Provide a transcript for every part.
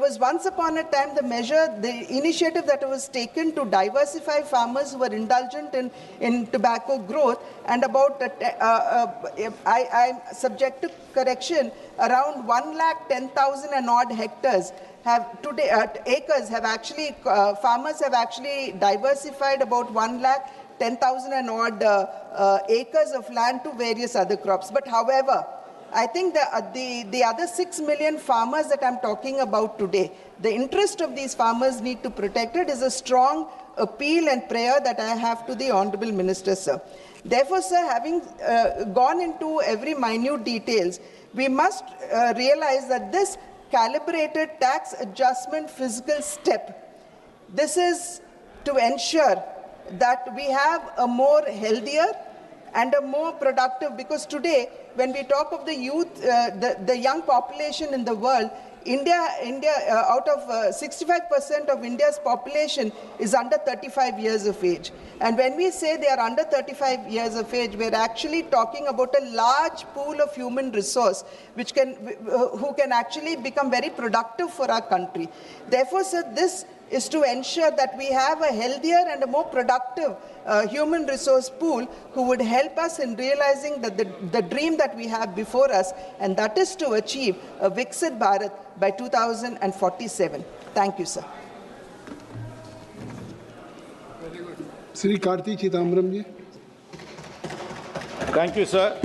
was once upon a time the initiative that was taken to diversify farmers who were indulgent in tobacco growth, and about, I'm subject to correction, around 110,000 and odd hectares have today, acres have actually, farmers have actually diversified about 110,000 and odd acres of land to various other crops. But however, I think the other 6 million farmers that I'm talking about today, the interest of these farmers need to protect it is a strong appeal and prayer that I have to the Honorable Minister, sir. Therefore, sir, having gone into every minute details, we must realize that this calibrated tax adjustment fiscal step, this is to ensure that we have a more healthier and a more productive, because today, when we talk of the youth, the young population in the world, India out of 65% of India's population is under 35 years of age. And when we say they are under 35 years of age, we're actually talking about a large pool of human resource which who can actually become very productive for our country. Therefore, sir, this is to ensure that we have a healthier and a more productive human resource pool who would help us in realizing that the dream that we have before us, and that is to achieve a Viksit Bharat by 2047. Thank you, sir. Very good. Sri Karthi Chidambaram ji. Thank you, sir.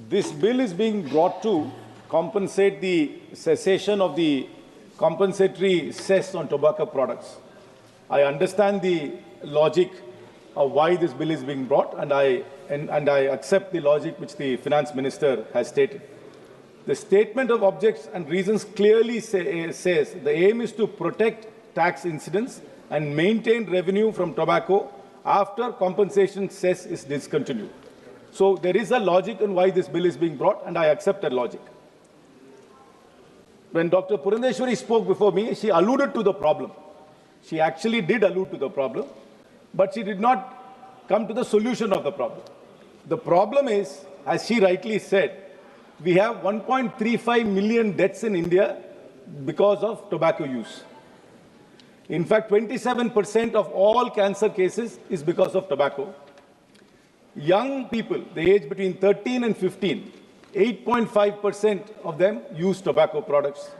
This bill is being brought to compensate the cessation of the compensatory cess on tobacco products. I understand the logic of why this bill is being brought, and I accept the logic which the Finance Minister has stated. The statement of objects and reasons clearly says the aim is to protect tax incidence and maintain revenue from tobacco after compensation cess is discontinued. So there is a logic in why this bill is being brought, and I accept that logic. When Dr. Purandeshwari spoke before me, she alluded to the problem. She actually did allude to the problem, but she did not come to the solution of the problem. The problem is, as she rightly said, we have 1.35 million deaths in India because of tobacco use. In fact, 27% of all cancer cases is because of tobacco. Young people, the age between 13 and 15, 8.5% of them use tobacco products.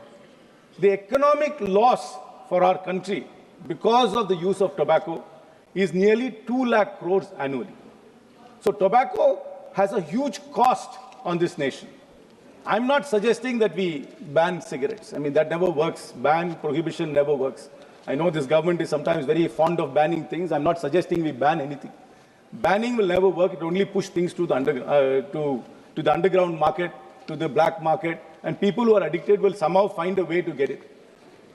The economic loss for our country because of the use of tobacco is nearly 2 lakh crores annually. So tobacco has a huge cost on this nation. I'm not suggesting that we ban cigarettes. I mean, that never works. Prohibition never works. I know this government is sometimes very fond of banning things. I'm not suggesting we ban anything. Banning will never work. It only push things to the underground market, to the black market, and people who are addicted will somehow find a way to get it.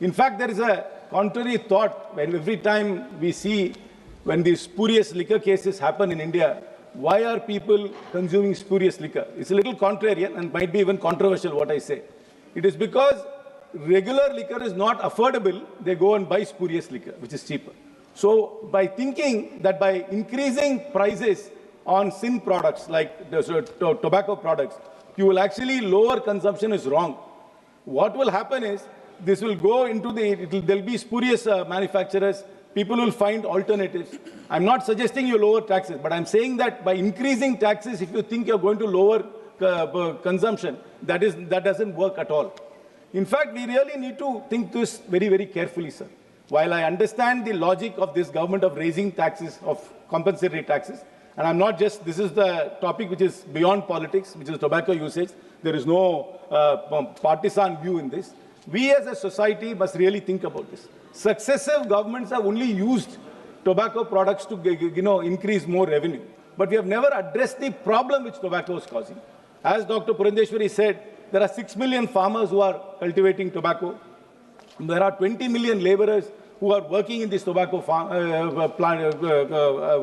In fact, there is a contrary thought when every time we see when these spurious liquor cases happen in India, why are people consuming spurious liquor? It's a little contrarian and might be even controversial what I say. It is because regular liquor is not affordable, they go and buy spurious liquor, which is cheaper. So by thinking that by increasing prices on sin products like tobacco products, you will actually lower consumption is wrong. What will happen is this will go into there'll be spurious manufacturers. People will find alternatives. I'm not suggesting you lower taxes, but I'm saying that by increasing taxes, if you think you're going to lower consumption, that doesn't work at all. In fact, we really need to think this very, very carefully, sir. While I understand the logic of this government of raising taxes, of compensatory taxes, and I'm not just, this is the topic which is beyond politics, which is tobacco usage. There is no partisan view in this. We as a society must really think about this. Successive governments have only used tobacco products to increase more revenue. But we have never addressed the problem which tobacco is causing. As Dr. Purandeshwari said, there are 6 million farmers who are cultivating tobacco. There are 20 million laborers who are working in these tobacco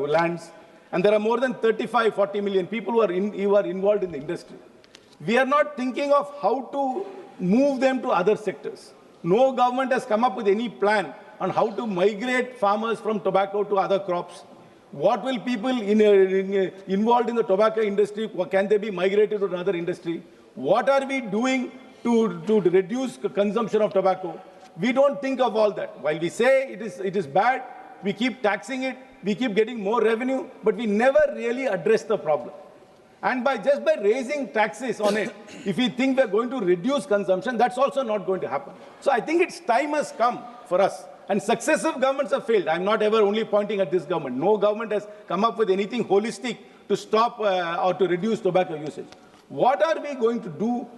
lands. And there are more than 35-40 million people who are involved in the industry. We are not thinking of how to move them to other sectors. No government has come up with any plan on how to migrate farmers from tobacco to other crops. What will people involved in the tobacco industry, can they be migrated to another industry? What are we doing to reduce consumption of tobacco. We don't think of all that. While we say it is bad, we keep taxing it, we keep getting more revenue, but we never really address the problem. And just by raising taxes on it, if we think we're going to reduce consumption, that's also not going to happen. So I think its time has come for us. And successive governments have failed. I'm not ever only pointing at this government. No government has come up with anything holistic to stop or to reduce tobacco usage. What are we going to do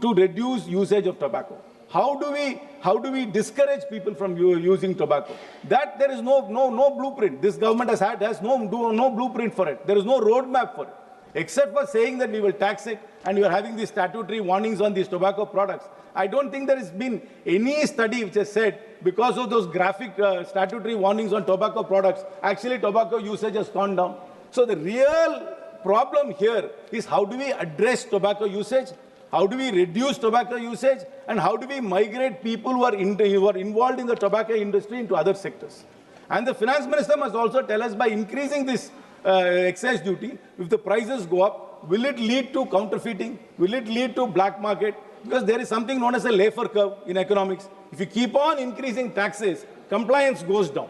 to reduce usage of tobacco? How do we discourage people from using tobacco? That there is no blueprint. This government has no blueprint for it. There is no roadmap for it, except for saying that we will tax it, and you are having these statutory warnings on these tobacco products. I don't think there has been any study which has said because of those graphic statutory warnings on tobacco products, actually tobacco usage has gone down. So the real problem here is how do we address tobacco usage, how do we reduce tobacco usage, and how do we migrate people who are involved in the tobacco industry into other sectors. And the finance minister must also tell us, by increasing this excise duty, if the prices go up, will it lead to counterfeiting? Will it lead to black market? Because there is something known as a Laffer curve in economics. If you keep on increasing taxes, compliance goes down.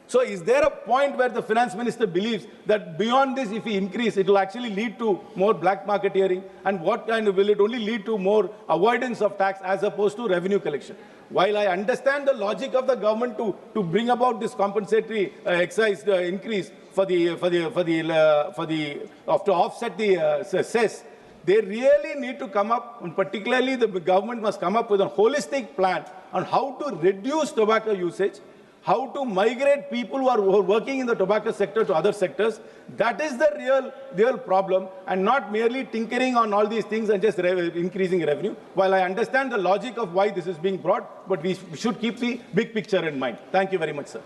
So is there a point where the finance minister believes that beyond this, if we increase, it will actually lead to more black marketeering? And what kind of, will it only lead to more avoidance of tax as opposed to revenue collection? While I understand the logic of the government to bring about this compensatory excise increase to offset the cess, they really need to come up, and particularly the government must come up with a holistic plan on how to reduce tobacco usage, how to migrate people who are working in the tobacco sector to other sectors. That is the real problem, and not merely tinkering on all these things and just increasing revenue. While I understand the logic of why this is being brought, but we should keep the big picture in mind. Thank you very much, sir.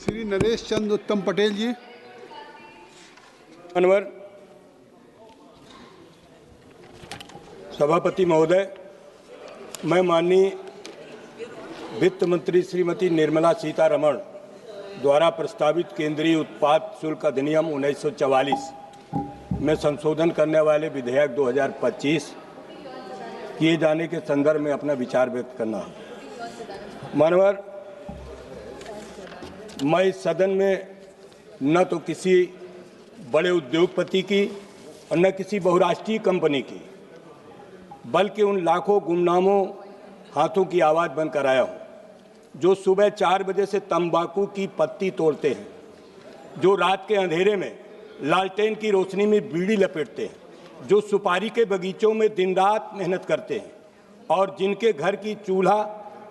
Shri Naresh चंद्र उत्तम पटेल जी। अनवर, सभापति महोदय, मैं माननीय वित्त मंत्री श्रीमती निर्मला सीतारमण द्वारा प्रस्तावित केंद्रीय उत्पाद शुल्क अधिनियम 1944 में संशोधन करने वाले विधेयक 2025 किए जाने के संदर्भ में अपना विचार व्यक्त करना है। मानवर, मैं इस सदन में न तो किसी बड़े उद्योगपति की और न किसी बहुराष्ट्रीय कंपनी की, बल्कि उन लाखों गुमनामों हाथों की आवाज़ बनकर आया हूँ जो सुबह 4 बजे से तंबाकू की पत्ती तोड़ते हैं, जो रात के अंधेरे में लालटेन की रोशनी में बीड़ी लपेटते हैं, जो सुपारी के बगीचों में दिन रात मेहनत करते हैं और जिनके घर की चूल्हा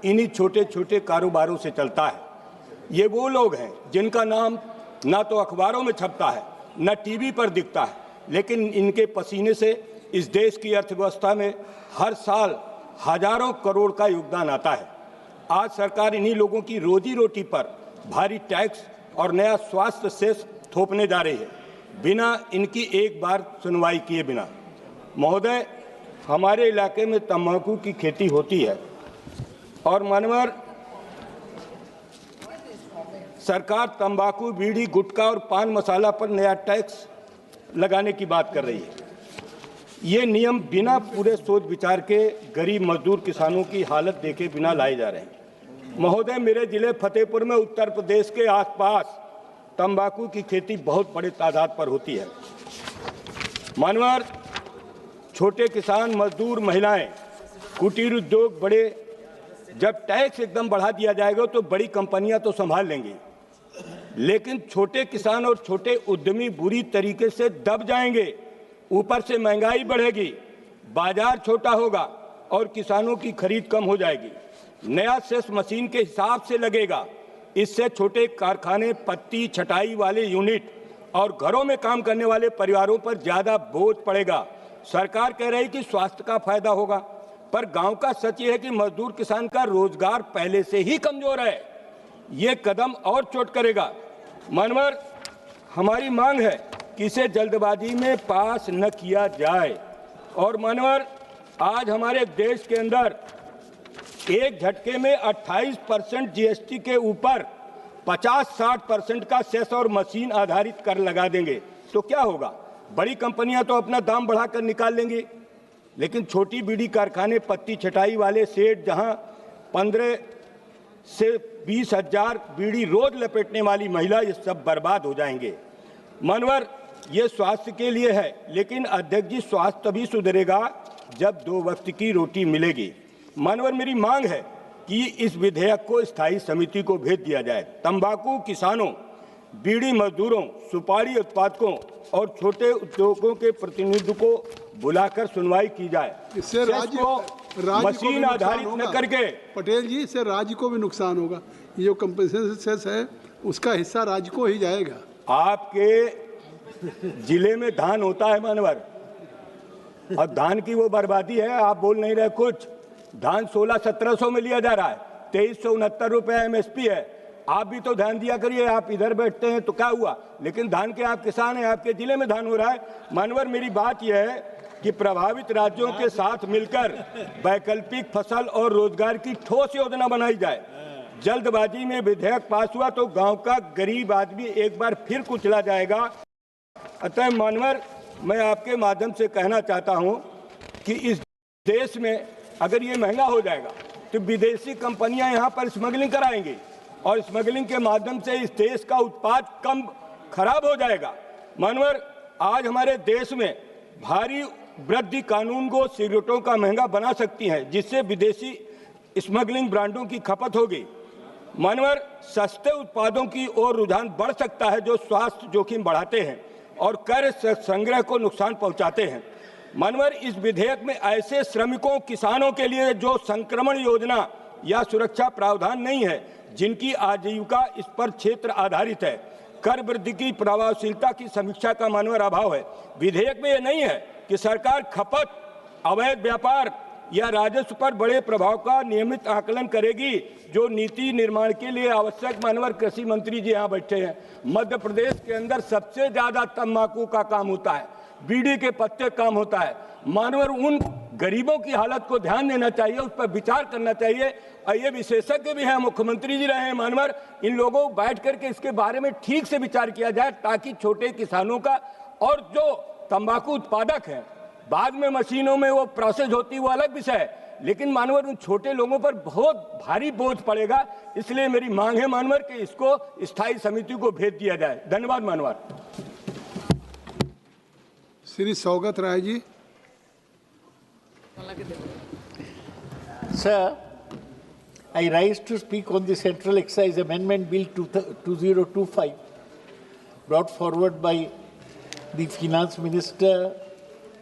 इन्हीं छोटे छोटे कारोबारों से चलता है। ये वो लोग हैं जिनका नाम ना तो अखबारों में छपता है, न टीवी पर दिखता है, लेकिन इनके पसीने से इस देश की अर्थव्यवस्था में हर साल हजारों करोड़ का योगदान आता है। आज सरकार इन्हीं लोगों की रोजी रोटी पर भारी टैक्स और नया स्वास्थ्य सेस थोपने जा रही है, बिना इनकी एक बार सुनवाई किए बिना। महोदय, हमारे इलाके में तंबाकू की खेती होती है और मानवर सरकार तंबाकू, बीड़ी, गुटखा और पान मसाला पर नया टैक्स लगाने की बात कर रही है। ये नियम बिना पूरे सोच विचार के गरीब मजदूर किसानों की हालत देखे बिना लाए जा रहे हैं। महोदय, मेरे जिले फतेहपुर में उत्तर प्रदेश के आसपास तंबाकू की खेती बहुत बड़े तादाद पर होती है। मानवर, छोटे किसान, मजदूर, महिलाएं, कुटीर उद्योग, बड़े, जब टैक्स एकदम बढ़ा दिया जाएगा तो बड़ी कंपनियां तो संभाल लेंगी, लेकिन छोटे किसान और छोटे उद्यमी बुरी तरीके से दब जाएंगे। ऊपर से महंगाई बढ़ेगी, बाजार छोटा होगा और किसानों की खरीद कम हो जाएगी। नया सेस मशीन के हिसाब से लगेगा, इससे छोटे कारखाने, पत्ती छटाई वाले यूनिट और घरों में काम करने वाले परिवारों पर ज्यादा बोझ पड़ेगा। सरकार कह रही है कि स्वास्थ्य का फायदा होगा, पर गांव का सच ये है कि मजदूर किसान का रोजगार पहले से ही कमजोर है। ये कदम और चोट करेगा। मानवर, हमारी मांग है कि इसे जल्दबाजी में पास न किया जाए। और मानवर, आज हमारे देश के अंदर एक झटके में 28% जीएसटी के ऊपर 50-60% का सेस और मशीन आधारित कर लगा देंगे तो क्या होगा? बड़ी कंपनियां तो अपना दाम बढ़ाकर निकाल लेंगी लेकिन छोटी बीड़ी कारखाने, पत्ती छटाई वाले सेठ जहां 15 से 20 हजार बीड़ी रोज लपेटने वाली महिला, ये सब बर्बाद हो जाएंगे। मानवर, ये स्वास्थ्य के लिए है, लेकिन अध्यक्ष जी, स्वास्थ्य तभी सुधरेगा जब 2 वक्त की रोटी मिलेगी। मानवर, मेरी मांग है कि इस विधेयक को स्थायी समिति को भेज दिया जाए। तंबाकू किसानों, बीड़ी मजदूरों, सुपारी उत्पादकों और छोटे उद्योगों के प्रतिनिधियों को बुलाकर सुनवाई की जाए। इससे राज्य को मशीन आधारित न करके। पटेल जी, इससे राज्य को भी नुकसान होगा। ये जो कंपनसेशन सेस है उसका हिस्सा राज्य को ही जाएगा। आपके जिले में धान होता है मानवर, और धान की वो बर्बादी है, आप बोल नहीं रहे कुछ। धान 1600-1700 में लिया जा रहा है, 2369 रुपए MSP है। आप भी तो ध्यान दिया करिए, आप इधर बैठते हैं तो क्या हुआ, लेकिन धान के आप किसान हैं, आपके जिले में धान हो रहा है। मानवर, मेरी बात यह है कि प्रभावित राज्यों के साथ मिलकर वैकल्पिक फसल और रोजगार की ठोस योजना बनाई जाए। जल्दबाजी में विधेयक पास हुआ तो गांव का गरीब आदमी एक बार फिर कुचला जाएगा। अतः मानवर, मैं आपके माध्यम से कहना चाहता हूं कि इस देश में अगर ये महंगा हो जाएगा तो विदेशी कंपनियां यहां पर स्मगलिंग कराएंगी, और स्मगलिंग के माध्यम से इस देश का उत्पाद कम खराब हो जाएगा। मानवर, आज हमारे देश में भारी वृद्धि कानून को सिगरेटों का महंगा बना सकती है, जिससे विदेशी स्मगलिंग ब्रांडों की खपत होगी। मानवर, सस्ते उत्पादों की ओर रुझान बढ़ सकता है जो स्वास्थ्य जोखिम बढ़ाते हैं और कर संग्रह को नुकसान पहुंचाते हैं। मानवर, इस विधेयक में ऐसे श्रमिकों, किसानों के लिए जो संक्रमण योजना या सुरक्षा प्रावधान नहीं है, जिनकी आजीविका इस पर क्षेत्र आधारित है। कर वृद्धि की प्रभावशीलता की समीक्षा का मानवर अभाव है। विधेयक में यह नहीं है कि सरकार खपत, अवैध व्यापार या राजस्व पर बड़े प्रभाव का नियमित आकलन करेगी, जो नीति निर्माण के लिए आवश्यक। मानवर, कृषि मंत्री जी यहाँ बैठे हैं, मध्य प्रदेश के अंदर सबसे ज्यादा तंबाकू का काम होता है, बीड़ी के पत्ते काम होता है। मानवर, उन गरीबों की हालत को ध्यान देना चाहिए, उस पर विचार करना चाहिए। और ये विशेषज्ञ भी हैं, मुख्यमंत्री जी रहे हैं। मानवर, इन लोगों बैठ करके इसके बारे में ठीक से विचार किया जाए, ताकि छोटे किसानों का और जो तंबाकू उत्पादक हैं, बाद में मशीनों में वो प्रोसेस होती, वो अलग विषय है, लेकिन मानवर उन छोटे लोगों पर बहुत भारी बोझ पड़ेगा। इसलिए मेरी मांग है मानवर कि इसको स्थायी समिति को भेज दिया जाए। धन्यवाद मानवर। Shri Saugata Rai ji. Sir, I rise to speak on the Central Excise Amendment Bill 2025 brought forward by the Finance Minister,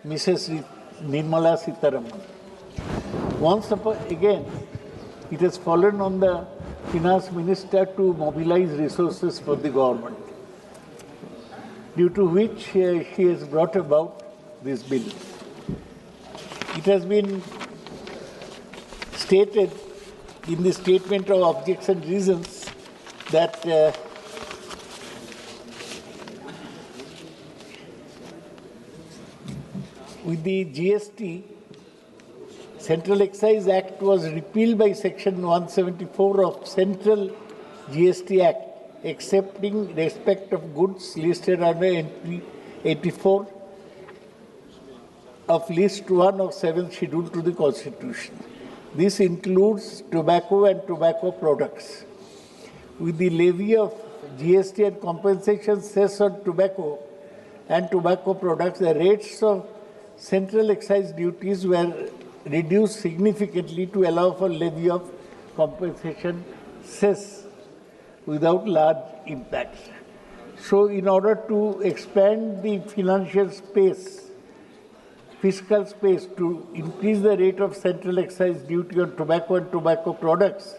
Mrs. Nirmala Sitharaman. Once again, it has fallen on the Finance Minister to mobilize resources for the government, due to which she has brought about this bill. It has been stated in the statement of objects and reasons that with the GST, Central Excise Act was repealed by Section 174 of Central GST Act, accepting respect of goods listed under entry 84 of List 1 of 7th Schedule to the Constitution. This includes tobacco and tobacco products. With the levy of GST and compensation cess on tobacco and tobacco products, the rates of central excise duties were reduced significantly to allow for levy of compensation cess without large impacts. So, in order to expand the financial space, fiscal space, to increase the rate of central excise duty on tobacco and tobacco products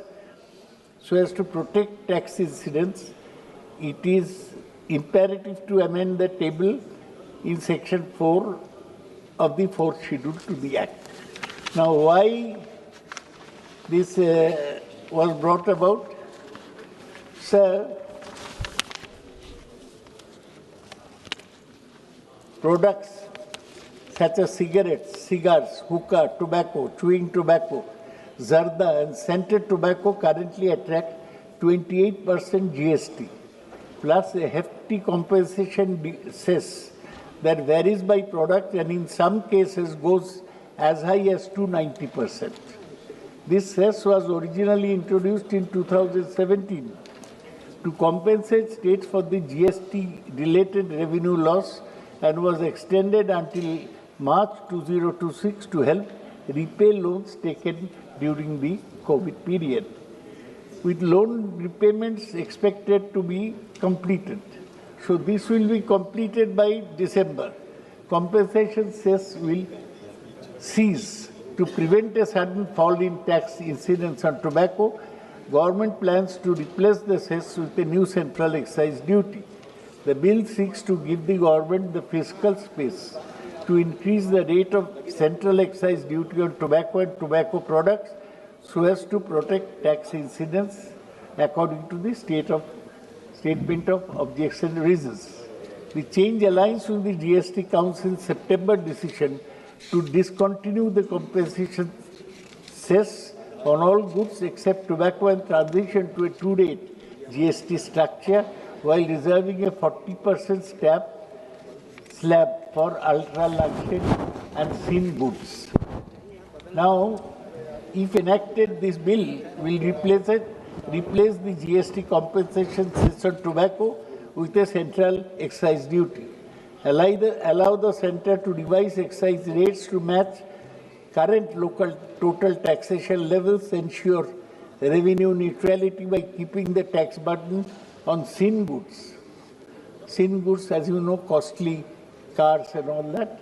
so as to protect tax incidents, it is imperative to amend the table in Section 4 of the 4th Schedule to the Act. Now, why this was brought about? Sir, products such as cigarettes, cigars, hookah, tobacco, chewing tobacco, zarda and scented tobacco currently attract 28% GST, plus a hefty compensation cess that varies by product and in some cases goes as high as 290%. This cess was originally introduced in 2017 to compensate states for the GST-related revenue loss and was extended until March 2026 to help repay loans taken during the COVID period. With loan repayments expected to be completed. So this will be completed by December. Compensation cess will cease. To prevent a sudden fall in tax incidence on tobacco, government plans to replace the cess with a new central excise duty. The bill seeks to give the government the fiscal space to increase the rate of central excise duty on tobacco and tobacco products so as to protect tax incidence according to the statement of objection reasons. The change aligns with the GST Council's September decision to discontinue the compensation cess on all goods except tobacco and transition to a two-rate GST structure while reserving a 40% slab for ultra-luxury and thin goods. Now, if enacted, this bill will replace the GST compensation cess on tobacco with a central excise duty. Allow the center to revise excise rates to match current local total taxation levels, ensure revenue neutrality by keeping the tax burden on thin goods. Thin goods, as you know, costly cars and all that,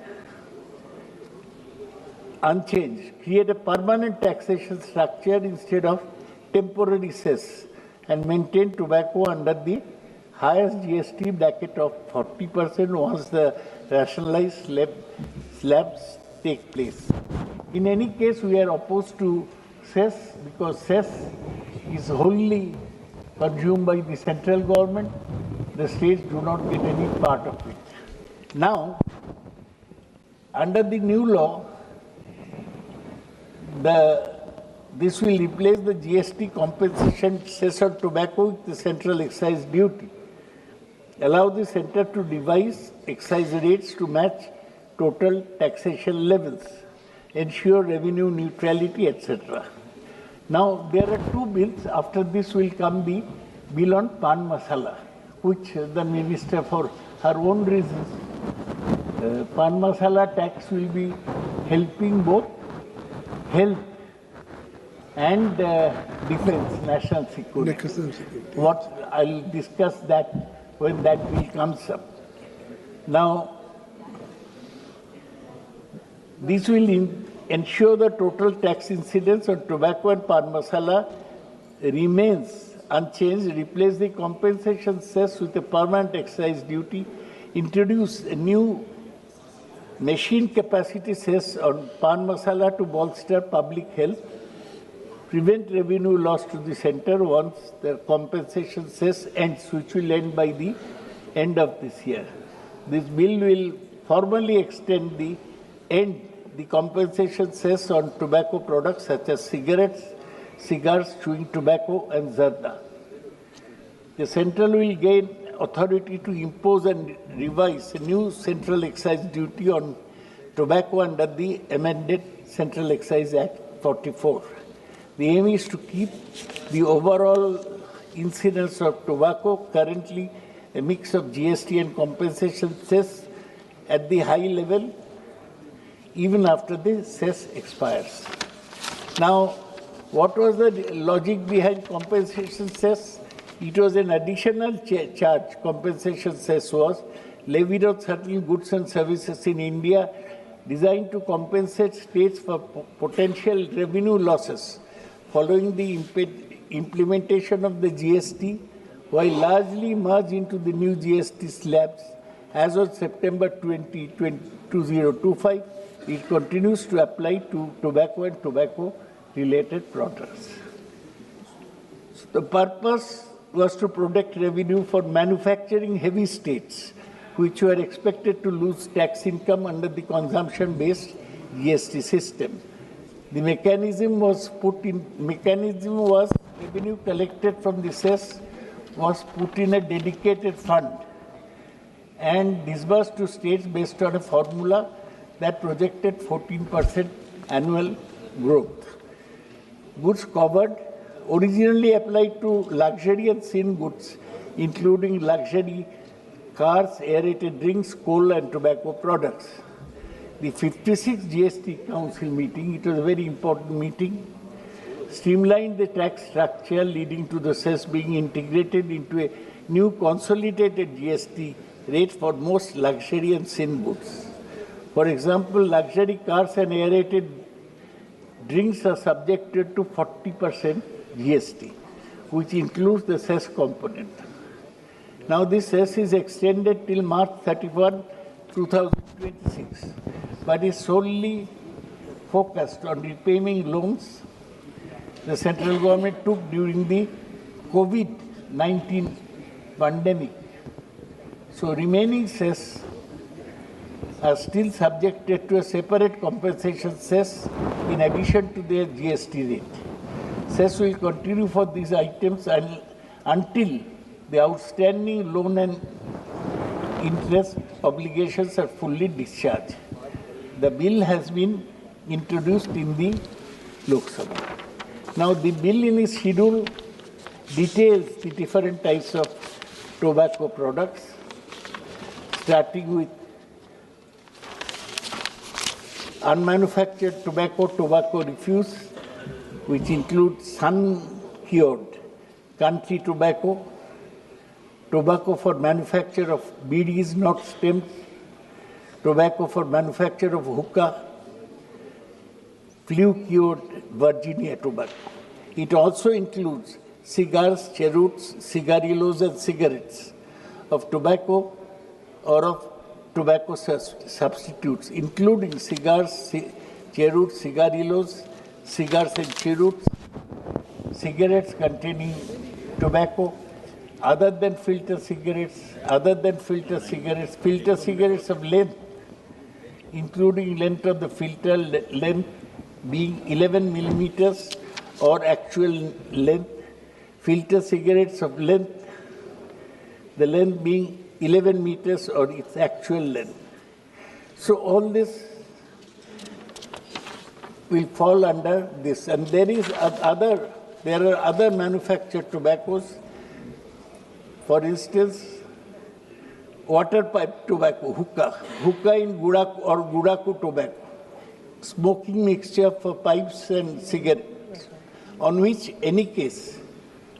unchanged. Create a permanent taxation structure instead of temporary cess and maintain tobacco under the highest GST bracket of 40% once the rationalized slabs take place. In any case, we are opposed to cess because cess is wholly consumed by the central government. The states do not get any part of it. Now, under the new law, this will replace the GST compensation cess on tobacco with the central excise duty. Allow the center to devise excise rates to match total taxation levels, ensure revenue neutrality, etc. Now, there are two bills. After this will come the bill on pan masala, which the minister, for her own reasons, pan masala tax will be helping both health and defense, national security. What I'll discuss that when that bill comes up. Now, this will ensure the total tax incidence on tobacco and pan masala remains unchanged, replace the compensation cess with a permanent excise duty, introduce a new machine capacity cess on pan masala to bolster public health, prevent revenue loss to the center once the compensation cess ends, which will end by the end of this year. This bill will formally extend the compensation cess on tobacco products such as cigarettes, cigars, chewing tobacco, and zarda. The central will gain authority to impose and revise a new central excise duty on tobacco under the amended Central Excise Act 44. The aim is to keep the overall incidence of tobacco, currently a mix of GST and compensation cess, at the high level, even after the cess expires. Now, what was the logic behind compensation cess? It was an additional charge. Compensation cess was levied on certain goods and services in India, designed to compensate states for potential revenue losses following the implementation of the GST, while largely merged into the new GST slabs. As of September 2025, it continues to apply to tobacco and tobacco-related products. So the purpose was to protect revenue for manufacturing heavy states, which were expected to lose tax income under the consumption-based GST system. The mechanism was revenue collected from the cess was put in a dedicated fund and disbursed to states based on a formula that projected 14% annual growth. Goods covered originally applied to luxury and thin goods, including luxury cars, aerated drinks, coal and tobacco products. The 56th GST Council meeting, it was a very important meeting, streamlined the tax structure, leading to the cess being integrated into a new consolidated GST rate for most luxury and thin goods. For example, luxury cars and aerated drinks are subjected to 40% GST, which includes the cess component. Now this cess is extended till March 31, 2026, but is solely focused on repaying loans the central government took during the COVID-19 pandemic. So remaining cess are still subjected to a separate compensation cess in addition to their GST rate. Cess will continue for these items until the outstanding loan and interest obligations are fully discharged. The bill has been introduced in the Lok Sabha. Now the bill in its schedule details the different types of tobacco products, starting with unmanufactured tobacco refuse, which includes sun-cured country tobacco, tobacco for manufacture of BDs not stemmed, tobacco for manufacture of hookah, flue-cured Virginia tobacco. It also includes cigars, cheroots, cigarillos and cigarettes of tobacco or of tobacco substitutes, including cigars, cheroots, cigarillos, cigars and cheroots, cigarettes containing tobacco, other than filter cigarettes, filter cigarettes of length, including length of the filter length being 11 millimeters or actual length, filter cigarettes of length, the length being 11 meters or its actual length. So all this will fall under this. And there are other manufactured tobaccos. For instance, water pipe tobacco, hookah in Gudaku tobacco, smoking mixture for pipes and cigarettes, on which, any case,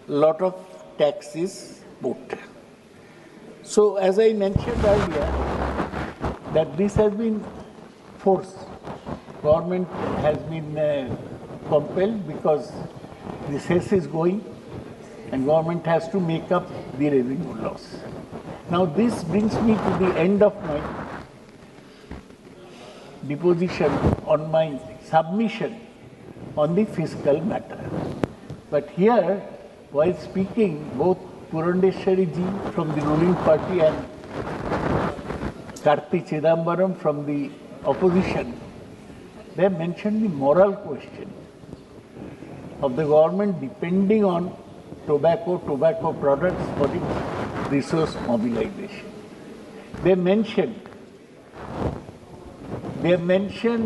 lot of tax is put. So, as I mentioned earlier, that this has been forced. Government has been compelled because the cess is going and government has to make up the revenue loss. Now, this brings me to the end of my deposition on my submission on the fiscal matter. But here, while speaking, both Purandeshwari ji from the ruling party and Karti Chidambaram from the opposition, they mentioned the moral question of the government depending on tobacco products for its resource mobilization. They mentioned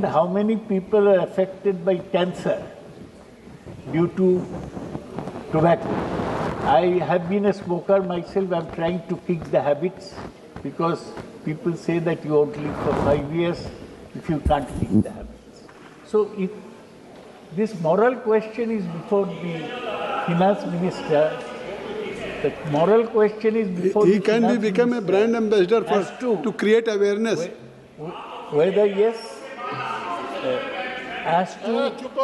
how many people are affected by cancer due to tobacco. I have been a smoker myself. I'm trying to kick the habits because people say that you won't live for 5 years if you can't kick the habits. So if this moral question is before the finance minister, the moral question is before he can become a brand ambassador to create awareness. Whether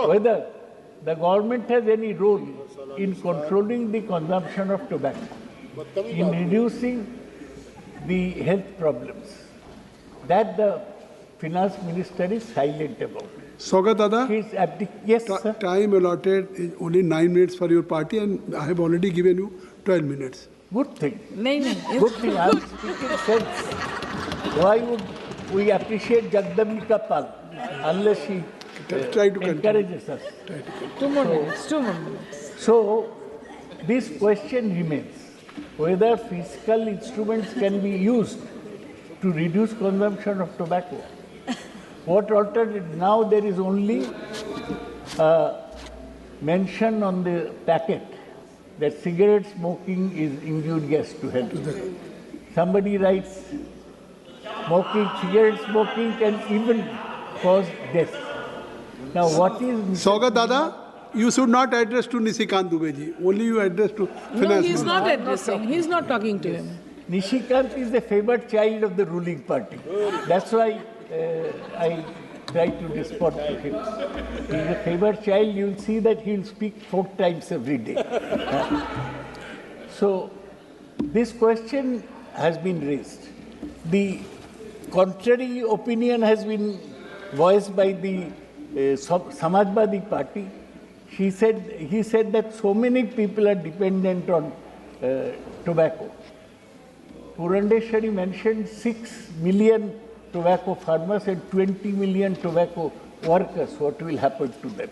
whether the government has any role in controlling the consumption of tobacco, in reducing the health problems, that the finance minister is silent about. Sogat Dada, Yes, sir. time allotted is only 9 minutes for your party and I have already given you 12 minutes. Good thing. Good thing. I am speaking sense. Why would we appreciate Jagdambika Pal unless she encourages us? 2 more minutes. So, this question remains, whether fiscal instruments can be used to reduce consumption of tobacco. What alternative? Now there is only mention on the packet that cigarette smoking is injurious to health. Somebody writes, cigarette smoking can even cause death. Now what is... Saugat Dada, you should not address to Nishikant Dubey ji. Only you address to Finance No, he's Minister. not addressing. He's not talking to him. Nishikant is the favored child of the ruling party. That's why I try to respond to him. He's a favored child. You'll see that he'll speak 4 times every day. So this question has been raised. The contrary opinion has been voiced by the Samajwadi Party. He said that so many people are dependent on tobacco. Purandeshwari mentioned 6 million tobacco farmers and 20 million tobacco workers. What will happen to them?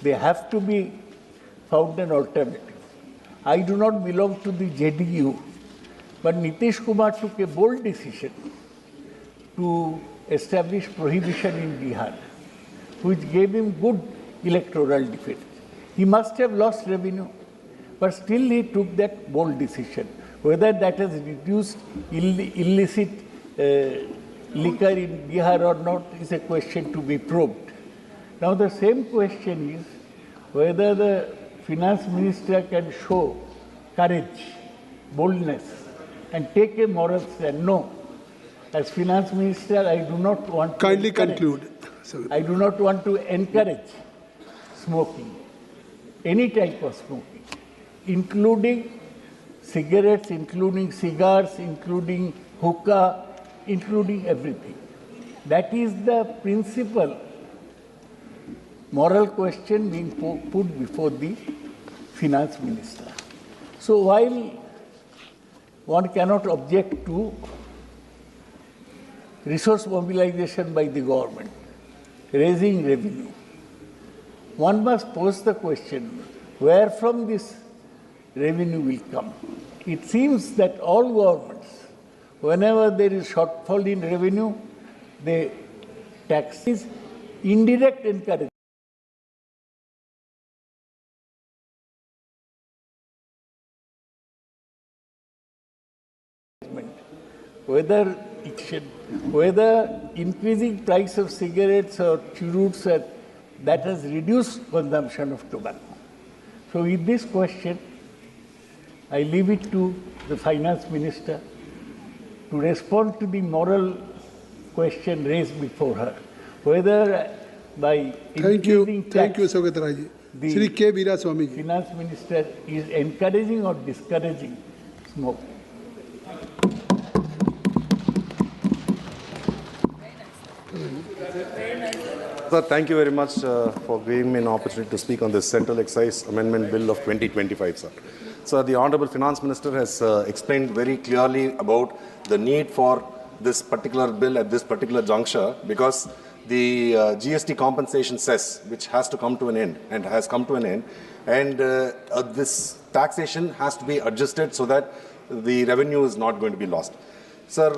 They have to be found an alternative. I do not belong to the JDU, but Nitish Kumar took a bold decision to establish prohibition in Bihar, which gave him good electoral defense. He must have lost revenue, but still he took that bold decision. Whether that has reduced illicit liquor in Bihar or not is a question to be probed. Now the same question is whether the finance minister can show courage, boldness, and take a moral stand. No. As finance minister, I do not want to Kindly conclude. I do not want to encourage smoking, any type of smoking, including cigarettes, including cigars, including hookah, including everything. That is the principal moral question being put before the finance minister. So while one cannot object to resource mobilization by the government, raising revenue, one must pose the question, where from this revenue will come? It seems that all governments, whenever there is shortfall in revenue, the taxes indirect encouragement. Whether increasing price of cigarettes or churros, that has reduced consumption of tobacco. So with this question, I leave it to the finance minister to respond to the moral question raised before her, whether by increasing Thank you, tax, Saugat Raji. the Shri K. Veera Swami ji. finance minister is encouraging or discouraging smoke. Sir, thank you very much for giving me an opportunity to speak on this Central Excise Amendment Bill of 2025, sir. So the Honorable Finance Minister has explained very clearly about the need for this particular bill at this particular juncture, because the GST compensation cess, which has to come to an end and has come to an end, and this taxation has to be adjusted so that the revenue is not going to be lost. Sir,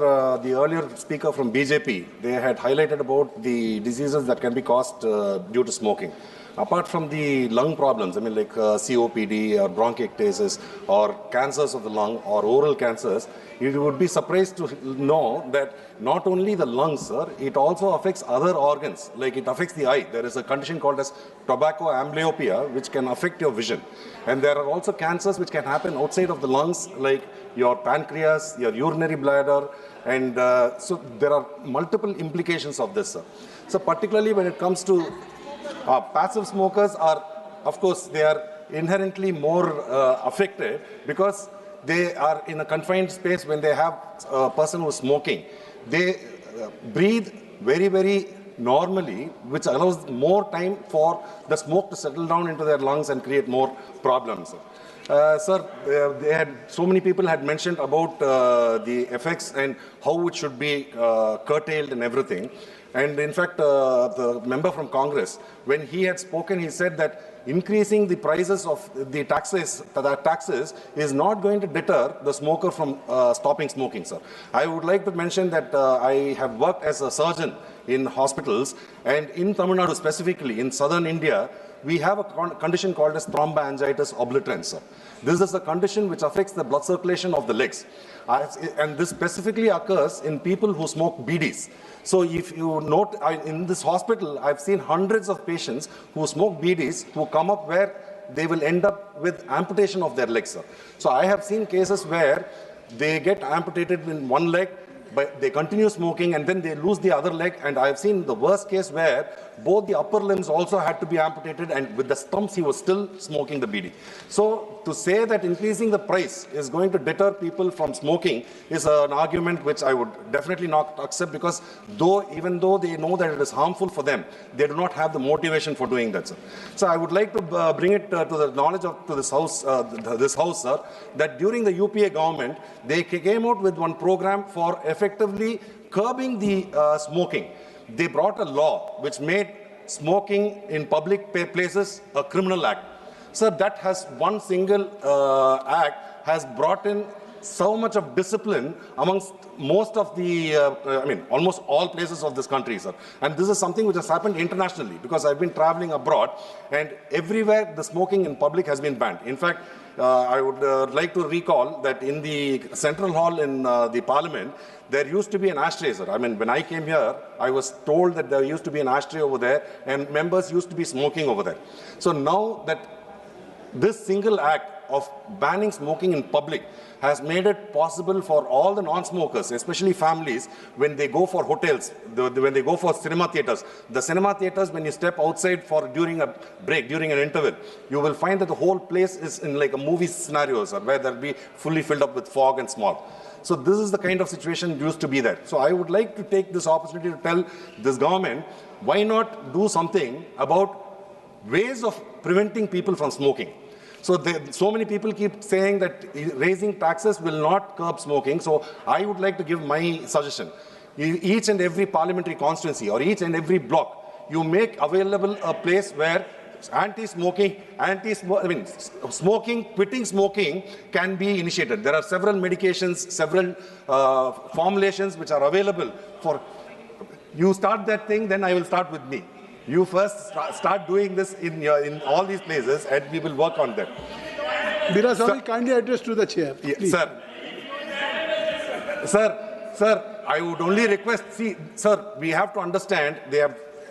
the earlier speaker from BJP, they had highlighted about the diseases that can be caused due to smoking. Apart from the lung problems, I mean like COPD or bronchiectasis or cancers of the lung or oral cancers, you would be surprised to know that not only the lungs, sir, it also affects other organs, like it affects the eye. There is a condition called as tobacco amblyopia, which can affect your vision. And there are also cancers which can happen outside of the lungs, like your pancreas, your urinary bladder, and so there are multiple implications of this, sir. So particularly when it comes to passive smokers are, of course, they are inherently more affected because they are in a confined space. When they have a person who is smoking, they breathe very, very normally, which allows more time for the smoke to settle down into their lungs and create more problems. Sir, so many people had mentioned about the effects and how it should be curtailed and everything. And in fact, the member from Congress, when he had spoken, he said that increasing the prices of the taxes is not going to deter the smoker from stopping smoking, sir. I would like to mention that I have worked as a surgeon in hospitals, and in Tamil Nadu specifically, in southern India, we have a condition called as thromboangiitis obliterans, sir. This is a condition which affects the blood circulation of the legs. And this specifically occurs in people who smoke BDs. So if you note, in this hospital, I've seen hundreds of patients who smoke BDs who come up where they will end up with amputation of their legs, sir. So I have seen cases where they get amputated in one leg, but they continue smoking and then they lose the other leg. And I have seen the worst case where both the upper limbs also had to be amputated, and with the stumps he was still smoking the BD. So to say that increasing the price is going to deter people from smoking is an argument which I would definitely not accept, because even though they know that it is harmful for them, they do not have the motivation for doing that, sir. So I would like to bring it to the knowledge of this house, sir, that during the UPA government, they came out with one program for effectively curbing the smoking. They brought a law which made smoking in public places a criminal act. Sir, that has one single act has brought in so much of discipline amongst most of the, almost all places of this country, sir. And this is something which has happened internationally, because I've been traveling abroad, and everywhere the smoking in public has been banned. In fact, I would like to recall that in the Central Hall in the Parliament, there used to be an ashtray, sir. I mean, when I came here, I was told that there used to be an ashtray over there, and members used to be smoking over there. So now that this single act of banning smoking in public has made it possible for all the non-smokers, especially families, when they go for hotels, when they go for cinema theaters, when you step outside during a break, during an interval, you will find that the whole place is in like a movie scenario, sir, where they'll be fully filled up with fog and smog. So this is the kind of situation used to be there. So I would like to take this opportunity to tell this government, why not do something about ways of preventing people from smoking? So many people keep saying that raising taxes will not curb smoking. So I would like to give my suggestion. Each and every parliamentary constituency or each and every block, you make available a place where quitting smoking can be initiated. There are several medications, several formulations which are available for. You start that thing, then I will start with me. You first start doing this in all these places, and we will work on them. Biraswamy, kindly address to the chair. Yeah, sir, I would only request, sir, we have to understand,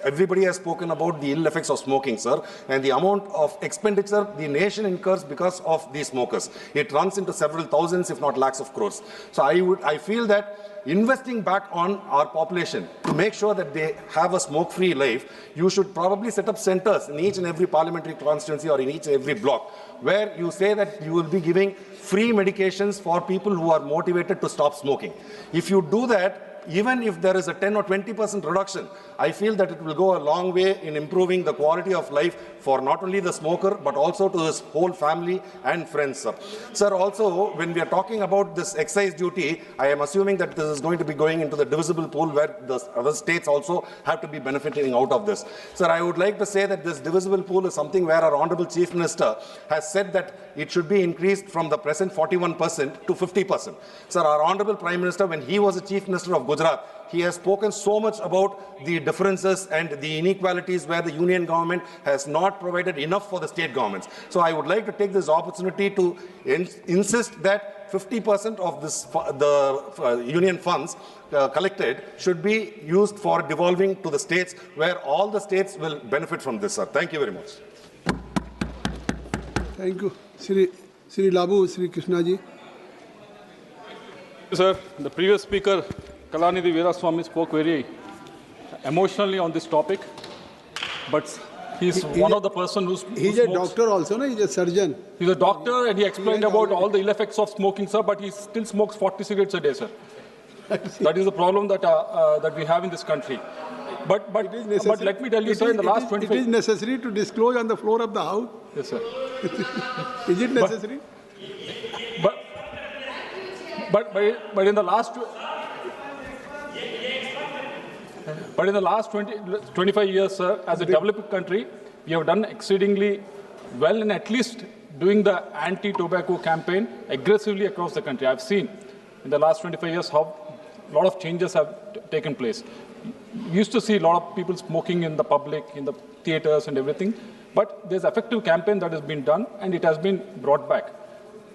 everybody has spoken about the ill effects of smoking, sir, and the amount of expenditure the nation incurs because of these smokers. It runs into several thousands, if not lakhs of crores. So I feel that investing back on our population to make sure that they have a smoke-free life, you should probably set up centers in each and every parliamentary constituency or in each and every block, where you say that you will be giving free medications for people who are motivated to stop smoking. If you do that, even if there is a 10 or 20% reduction, I feel that it will go a long way in improving the quality of life for not only the smoker, but also to his whole family and friends, sir. Sir, also, when we are talking about this excise duty, I am assuming that this is going to be going into the divisible pool where the other states also have to be benefiting out of this. Sir, I would like to say that this divisible pool is something where our Honorable Chief Minister has said that it should be increased from the present 41% to 50%. Sir, our Honorable Prime Minister, when he was the Chief Minister of Gujarat, he has spoken so much about the differences and the inequalities where the union government has not provided enough for the state governments. So I would like to take this opportunity to insist that 50% of the union funds collected should be used for devolving to the states, where all the states will benefit from this, sir. Thank you very much. Thank you. Sri Labu, Sri Krishna ji. Sir, the previous speaker, Kalanidhi Veeraswamy, spoke very emotionally on this topic, but he's one of the person who He's a doctor also, no? He's a surgeon. He's a doctor, and he explained about all the ill effects of smoking, sir, but he still smokes 40 cigarettes a day, sir. That is the problem that that we have in this country. But let me tell you, sir, in the last 25... It is necessary to disclose on the floor of the House? Yes, sir. Is it necessary? But in the last... But in the last 25 years, sir, as a developed country, we have done exceedingly well in at least doing the anti-tobacco campaign aggressively across the country. I've seen in the last 25 years how a lot of changes have taken place. We used to see a lot of people smoking in the public, in the theaters and everything, but there's effective campaign that has been done and it has been brought back.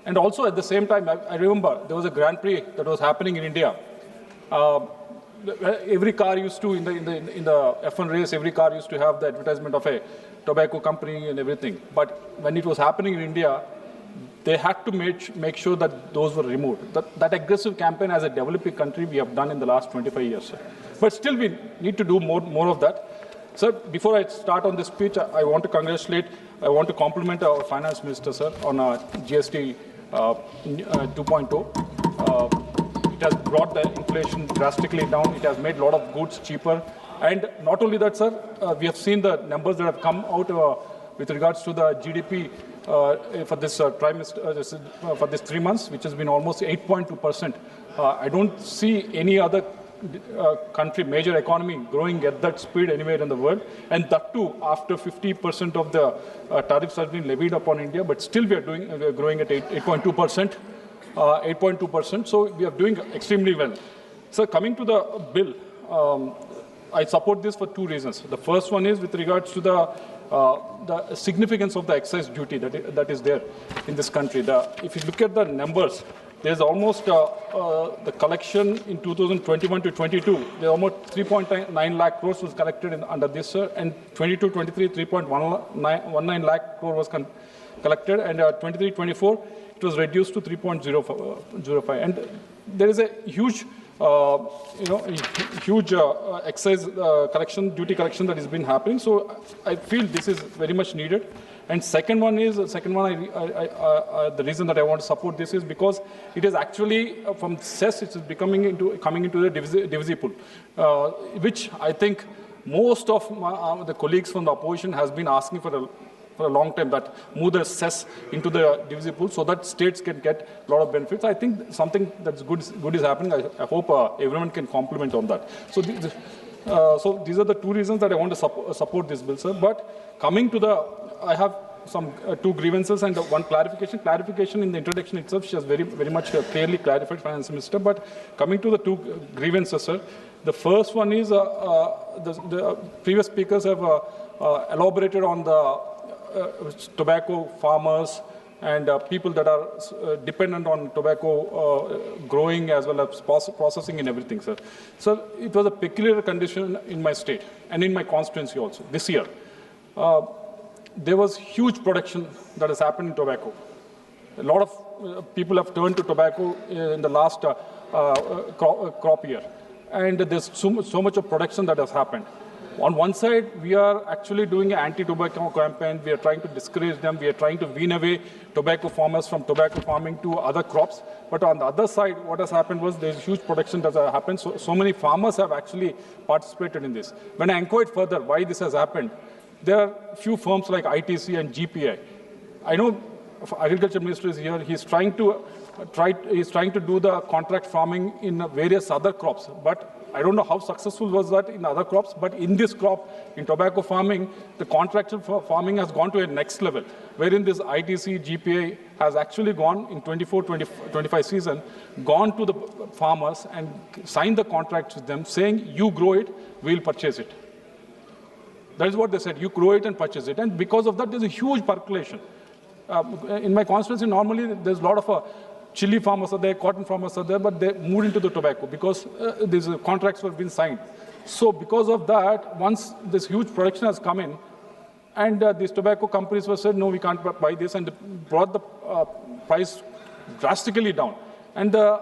And also at the same time, I remember there was a Grand Prix that was happening in India. Every car used to, in the F1 race, every car used to have the advertisement of a tobacco company and everything. But when it was happening in India, they had to make sure that those were removed. That aggressive campaign as a developing country we have done in the last 25 years. Sir. But still we need to do more of that. Sir, before I start on this speech, I want to compliment our finance minister, sir, on GST 2.0. It has brought the inflation drastically down. It has made a lot of goods cheaper. And not only that, sir, we have seen the numbers that have come out with regards to the GDP for this trimester, for this 3 months, which has been almost 8.2%. I don't see any other country, major economy, growing at that speed anywhere in the world. And that too, after 50% of the tariffs have been levied upon India, but still we are growing at 8.2%. 8.2%. So we are doing extremely well. So coming to the bill, I support this for two reasons. The first one is with regards to the significance of the excise duty that is there in this country. If you look at the numbers, there's almost the collection in 2021 to 22, there almost 3.9 lakh crores was collected under this, and 22-23, 3.19 lakh crore was collected, and 23-24, it was reduced to 3.05. And there is a huge excise duty collection that has been happening. So I feel this is very much needed. And the reason that I want to support this is because it is actually from cess, it is coming into the divisi pool, which I think most of the colleagues from the opposition has been asking for a long time, that move the cess into the divisi pool so that states can get a lot of benefits. I think something that's good is happening. I hope everyone can compliment on that. So these are the two reasons that I want to support this bill, sir. But coming to I have some two grievances and one clarification. Clarification in the introduction itself, she has very much clearly clarified, Finance Minister. But coming to the two grievances, sir, the first one is the previous speakers have elaborated on the tobacco farmers and people that are dependent on tobacco growing as well as processing and everything, sir. So it was a peculiar condition in my state and in my constituency also this year. There was huge production that has happened in tobacco. A lot of people have turned to tobacco in the last crop year. And there's so much of production that has happened. On one side, we are actually doing an anti-tobacco campaign. We are trying to discourage them. We are trying to wean away tobacco farmers from tobacco farming to other crops. But on the other side, what has happened was there's huge production that has happened. So many farmers have actually participated in this. When I inquired further why this has happened, there are few firms like ITC and GPI. I know Agriculture Minister is here. He's trying to do the contract farming in various other crops. But I don't know how successful was that in other crops. But in this crop, in tobacco farming, the contractual farming has gone to a next level, wherein this ITC, GPI has actually gone in 24-25 season, gone to the farmers and signed the contracts with them saying, you grow it, we'll purchase it. That is what they said. You grow it and purchase it. And because of that, there's a huge percolation. In my constituency, normally there's a lot of chili farmers are there, cotton farmers are there, but they moved into the tobacco because these contracts were being signed. So because of that, once this huge production has come in, and these tobacco companies were said, no, we can't buy this, and brought the price drastically down. And the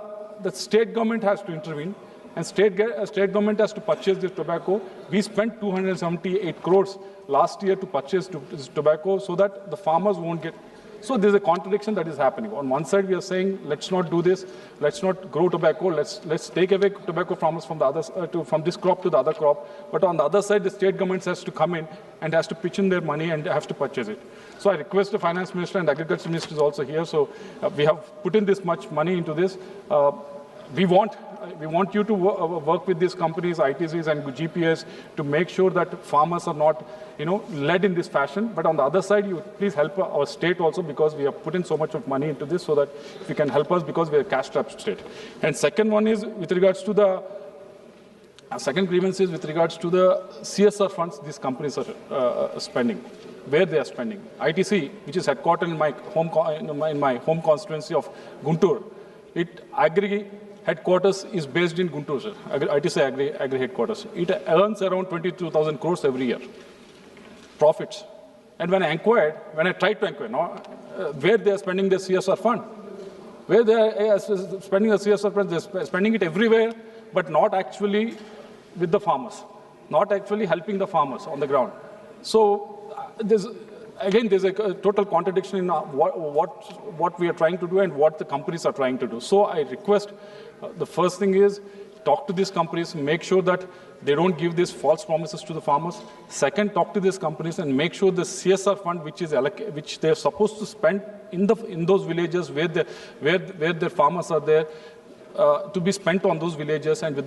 state government has to intervene. And state government has to purchase this tobacco. We spent 278 crores last year to purchase this tobacco so that the farmers won't get. So there's a contradiction that is happening. On one side, we are saying, let's not do this, let's not grow tobacco, let's take away tobacco farmers from the others, from this crop to the other crop. But on the other side, the state government has to come in and has to pitch in their money and has to purchase it. So I request the Finance Minister and Agriculture Minister is also here. So we have put in this much money into this. we want you to work with these companies, ITCs and GPS, to make sure that farmers are not, led in this fashion. But on the other side, you please help our state also, because we have put in so much of money into this, so that if you can help us, because we are a cash-strapped state. And second one is with regards to the second grievance is with regards to the CSR funds these companies are spending, where they are spending. ITC, which is headquartered in my home constituency of Guntur, it headquarters is based in Guntur, sir. ITC agri headquarters. It earns around 22,000 crores every year, profits. And when I tried to inquire, where they are spending the CSR fund, where they are spending the CSR fund, they're spending it everywhere, but not actually with the farmers, not actually helping the farmers on the ground. So there's a total contradiction in what we are trying to do and what the companies are trying to do. So I request, the first thing is, talk to these companies, make sure that they don't give these false promises to the farmers. Second, talk to these companies and make sure the CSR fund, which they're supposed to spend in those villages where their farmers are there, to be spent on those villages and to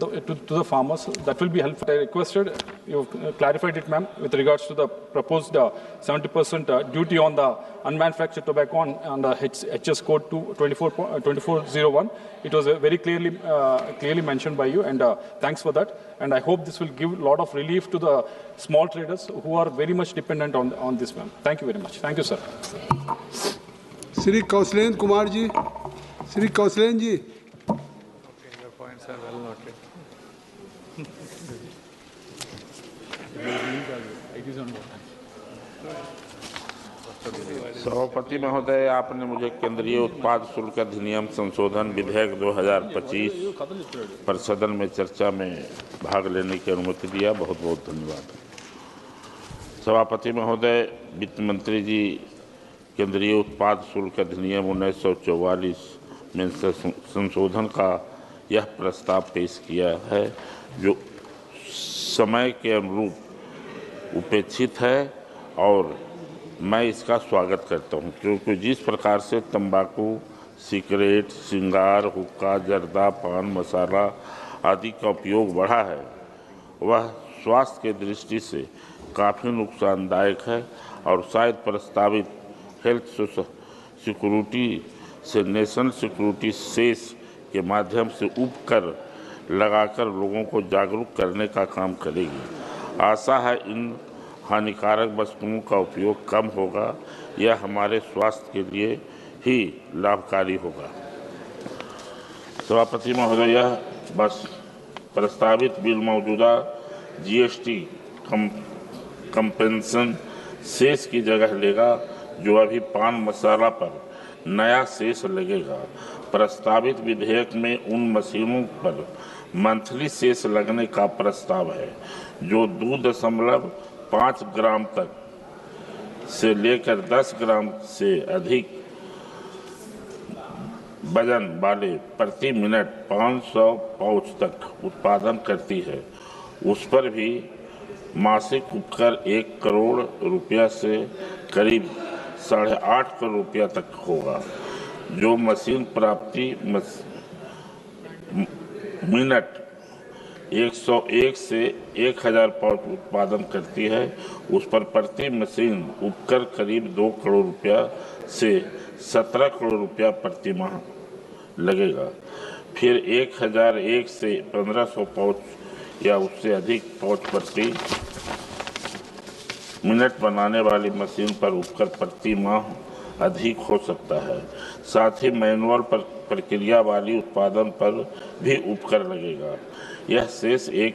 the farmers. That will be helpful. I requested, you've clarified it, ma'am, with regards to the proposed 70% duty on the unmanufactured tobacco on the HS code 2401. It was very clearly mentioned by you, and thanks for that. And I hope this will give a lot of relief to the small traders who are very much dependent on this, ma'am. Thank you very much. Thank you, sir. Shri Kausalen Kumar ji, Shri Kausalen ji. Points are well noted. सभापति महोदय, आपने मुझे केंद्रीय उत्पाद शुल्क अधिनियम संशोधन विधेयक 2025 पर सदन में चर्चा में भाग लेने की अनुमति दिया, बहुत बहुत धन्यवाद। सभापति महोदय, वित्त मंत्री जी केंद्रीय उत्पाद शुल्क अधिनियम 1944 में संशोधन का यह प्रस्ताव पेश किया है, जो समय के अनुरूप उपेक्षित है, और मैं इसका स्वागत करता हूं, क्योंकि जिस प्रकार से तंबाकू, सिगरेट, सिगार, हुक्का, जर्दा, पान मसाला आदि का उपयोग बढ़ा है, वह स्वास्थ्य की दृष्टि से काफ़ी नुकसानदायक है, और शायद प्रस्तावित हेल्थ सिक्योरिटी से नेशनल सिक्योरिटी सेस के माध्यम से उपकर लगाकर लोगों को जागरूक करने का काम करेगी। आशा है इन हानिकारक वस्तुओं का उपयोग कम होगा, यह हमारे स्वास्थ्य के लिए ही लाभकारी होगा। सभापति महोदय, यह बस प्रस्तावित बिल मौजूदा जीएसटी कंपेंसेशन सेस की जगह लेगा, जो अभी पान मसाला पर नया सेस लगेगा। प्रस्तावित विधेयक में उन मशीनों पर मंथली सेस लगने का प्रस्ताव है जो 2.5 ग्राम तक से लेकर 10 ग्राम से अधिक वजन वाले प्रति मिनट 500 पाउच तक उत्पादन करती है। उस पर भी मासिक उपकर 1 करोड़ रुपया से करीब 8.5 करोड़ रुपया तक होगा। जो मशीन प्राप्ति मिनट 101 से 1000 पाउच उत्पादन करती है, उस पर प्रति मशीन उपकर करीब 2 करोड़ रुपया से 17 करोड़ रुपया प्रति माह लगेगा। फिर 1001 से 1500 पाउच या उससे अधिक पाउच प्रति मिनट बनाने वाली मशीन पर उपकर प्रति माह अधिक हो सकता है। साथ ही मैनुअल प्रक्रिया वाली उत्पादन पर भी उपकर लगेगा। यह शेष एक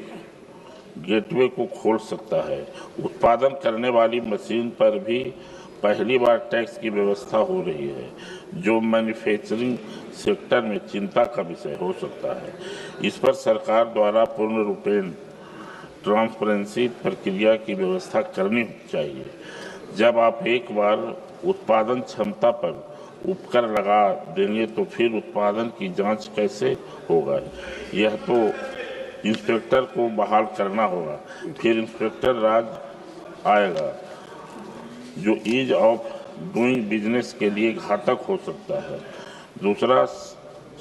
गेटवे को खोल सकता है। उत्पादन करने वाली मशीन पर भी पहली बार टैक्स की व्यवस्था हो रही है, जो मैन्युफैक्चरिंग सेक्टर में चिंता का विषय हो सकता है। इस पर सरकार द्वारा पूर्ण रूपेण ट्रांसपेरेंसी प्रक्रिया की व्यवस्था करनी चाहिए। जब आप एक बार उत्पादन क्षमता पर उपकर लगा देंगे तो फिर उत्पादन की जांच कैसे होगा? यह तो इंस्पेक्टर को बहाल करना होगा, फिर इंस्पेक्टर राज आएगा, जो ईज ऑफ डूइंग बिजनेस के लिए घातक हो सकता है। दूसरा,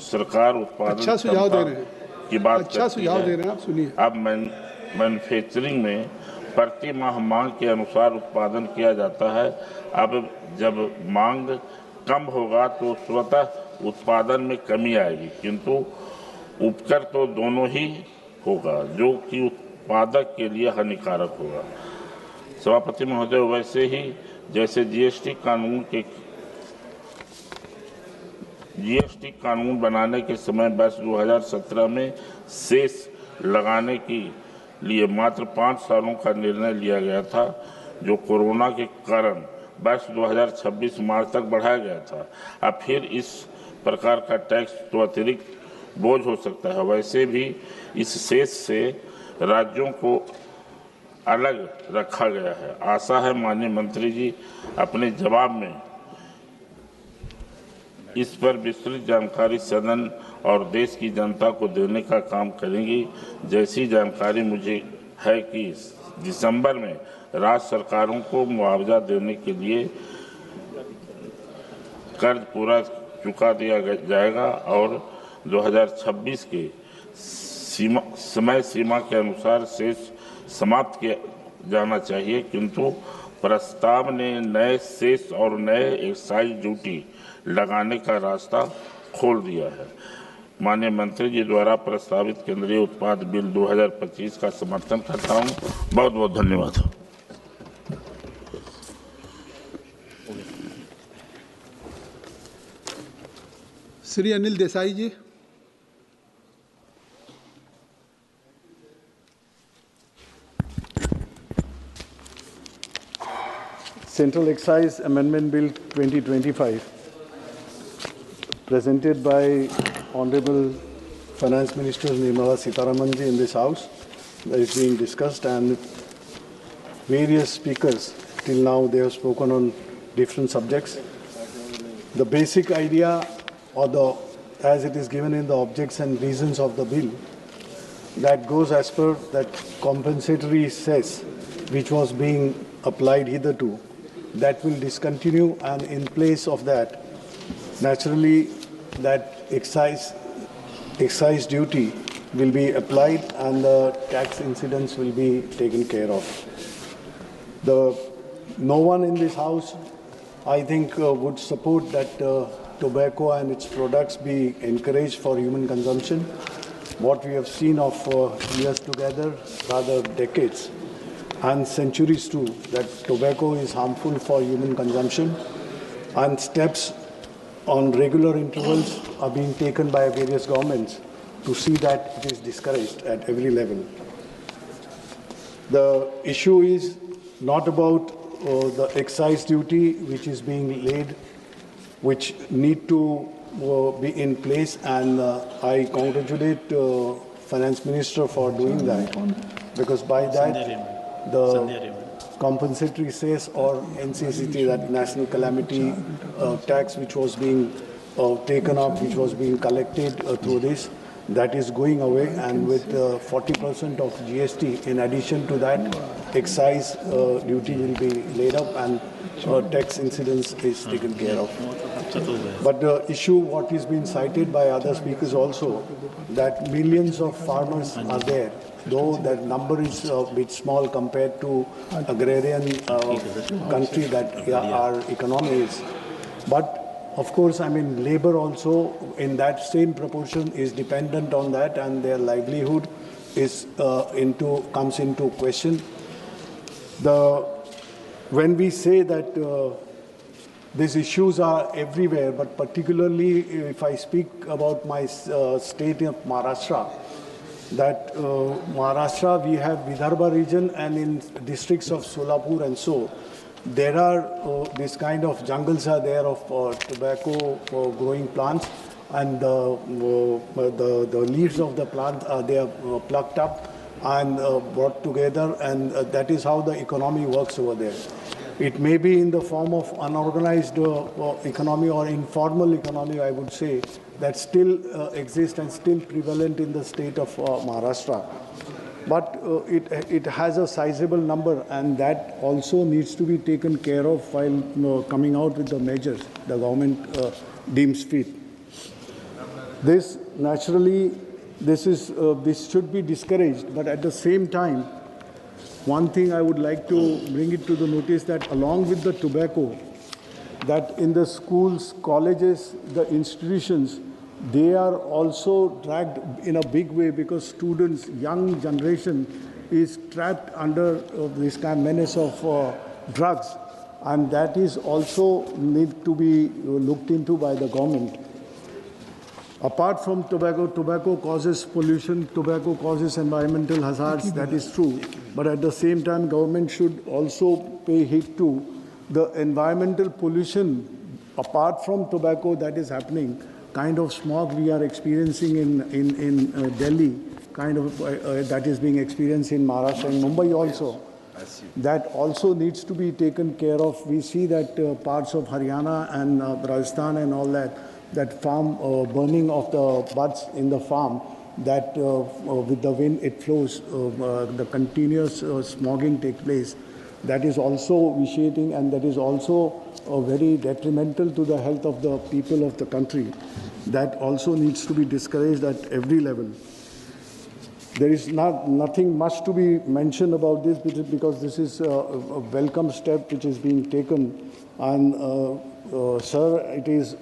सरकार उत्पादन अच्छा सुझाव दे रहे हैं, की बात अच्छा करती सुझाव है। दे रहे हैं आप, सुनिए। अब मैन्युफैक्चरिंग में प्रति माह मांग के अनुसार उत्पादन किया जाता है। अब जब मांग कम होगा तो स्वतः उत्पादन में कमी आएगी, किंतु उपकर तो दोनों ही होगा, जो कि उत्पादक के लिए हानिकारक होगा। सभापति महोदय, वैसे ही जैसे जीएसटी कानून बनाने के समय वर्ष 2017 में शेष लगाने के लिए मात्र 5 सालों का निर्णय लिया गया था, जो कोरोना के कारण वर्ष 2026 मार्च तक बढ़ाया गया था। अब फिर इस प्रकार का टैक्स तो अतिरिक्त बोझ हो सकता है। वैसे भी इस शेष से राज्यों को अलग रखा गया है। आशा है माननीय मंत्री जी अपने जवाब में इस पर विस्तृत जानकारी सदन और देश की जनता को देने का काम करेंगी। जैसी जानकारी मुझे है कि दिसंबर में राज्य सरकारों को मुआवजा देने के लिए कर्ज पूरा चुका दिया जाएगा और 2026 के समय सीमा के अनुसार शेष समाप्त किया जाना चाहिए, किंतु प्रस्ताव ने नए सेस और नए एक्साइज ड्यूटी लगाने का रास्ता खोल दिया है। माननीय मंत्री जी द्वारा प्रस्तावित केंद्रीय उत्पाद बिल 2025 का समर्थन करता हूं। बहुत बहुत धन्यवाद। श्री अनिल देसाई जी। Central Excise Amendment Bill 2025, presented by Honorable Finance Minister Nirmala Sitharaman ji in this House, that is being discussed, and various speakers till now they have spoken on different subjects. The basic idea, or as it is given in the objects and reasons of the bill, that goes as per that compensatory cess which was being applied hitherto, that will discontinue, and in place of that, naturally, that excise duty will be applied and the tax incidence will be taken care of. No one in this House, I think, would support that tobacco and its products be encouraged for human consumption. What we have seen of years together, rather decades, and centuries too, that tobacco is harmful for human consumption, and steps on regular intervals are being taken by various governments to see that it is discouraged at every level. The issue is not about the excise duty which is being laid, which need to be in place, and I congratulate Finance Minister for doing that, because by that the compensatory cess or NCCT, that national calamity tax which was being taken up, which was being collected through this, that is going away, and with 40% of GST, in addition to that, excise duty will be laid up and tax incidence is taken care of. But the issue what is being cited by other speakers also, that millions of farmers are there, though that number is a bit small compared to agrarian country that our economy is. But of course, I mean, labor also in that same proportion is dependent on that, and their livelihood is comes into question. When we say that these issues are everywhere, but particularly if I speak about my state of Maharashtra, that Maharashtra, we have Vidarbha region, and in districts of Solapur and so, there are this kind of jungles are there of tobacco growing plants, and the leaves of the plant they are plucked up and brought together, and that is how the economy works over there. It may be in the form of unorganized economy or informal economy, I would say, that still exists and still prevalent in the state of Maharashtra. But it has a sizable number, and that also needs to be taken care of while coming out with the measures the government deems fit. This naturally, this should be discouraged, but at the same time, one thing I would like to bring it to the notice that along with the tobacco, that in the schools, colleges, the institutions, they are also dragged in a big way because students, young generation is trapped under this kind of menace of drugs, and that is also need to be looked into by the government. Apart from tobacco, tobacco causes pollution, tobacco causes environmental hazards, that is true. But at the same time, government should also pay heed to the environmental pollution apart from tobacco that is happening, kind of smog we are experiencing in Delhi, kind of that is being experienced in Maharashtra and Mumbai also. That also needs to be taken care of. We see that parts of Haryana and Rajasthan and all that farm burning of the buds in the farm, that with the wind it flows, the continuous smogging takes place. That is also vitiating, and that is also very detrimental to the health of the people of the country. That also needs to be discouraged at every level. There is nothing much to be mentioned about this because this is a welcome step which is being taken. And sir, it is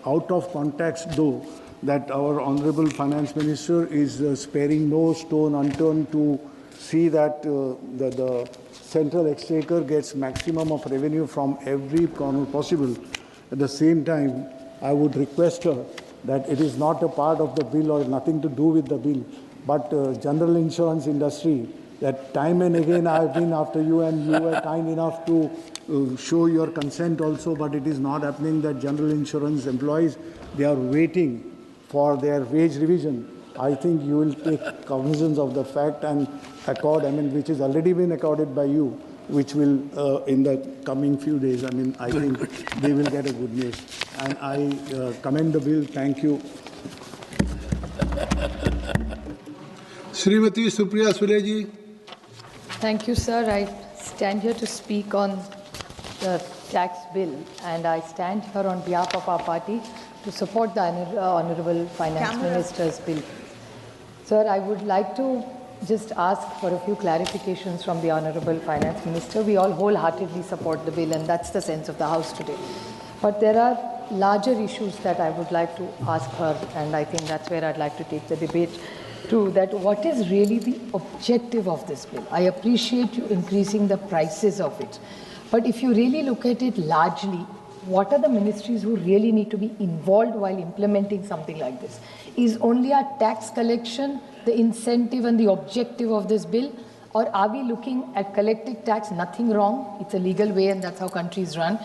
out of context though that our Honorable Finance Minister is sparing no stone unturned to see that the central exchequer gets maximum of revenue from every corner possible. At the same time, I would request her that it is not a part of the bill or nothing to do with the bill, but general insurance industry, that time and again I have been after you and you were kind enough to show your consent also, but it is not happening. That general insurance employees, they are waiting for their wage revision. I think you will take cognizance of the fact and accord, which has already been accorded by you, which will in the coming few days, I think they will get a good news. And I commend the bill. Thank you. Srimati Supriya Sule ji. Thank you, sir. I stand here to speak on the tax bill, and I stand here on behalf of our party to support the Honorable Finance Minister's bill. Sir, I would like to just ask for a few clarifications from the Honorable Finance Minister. We all wholeheartedly support the bill, and that's the sense of the House today. But there are larger issues that I would like to ask her, and I think that's where I'd like to take the debate to, that what is really the objective of this bill? I appreciate you increasing the prices of it, but if you really look at it largely, what are the ministries who really need to be involved while implementing something like this? Is only our tax collection the incentive and the objective of this bill? Or are we looking at collecting tax? Nothing wrong. It's a legal way, and that's how countries run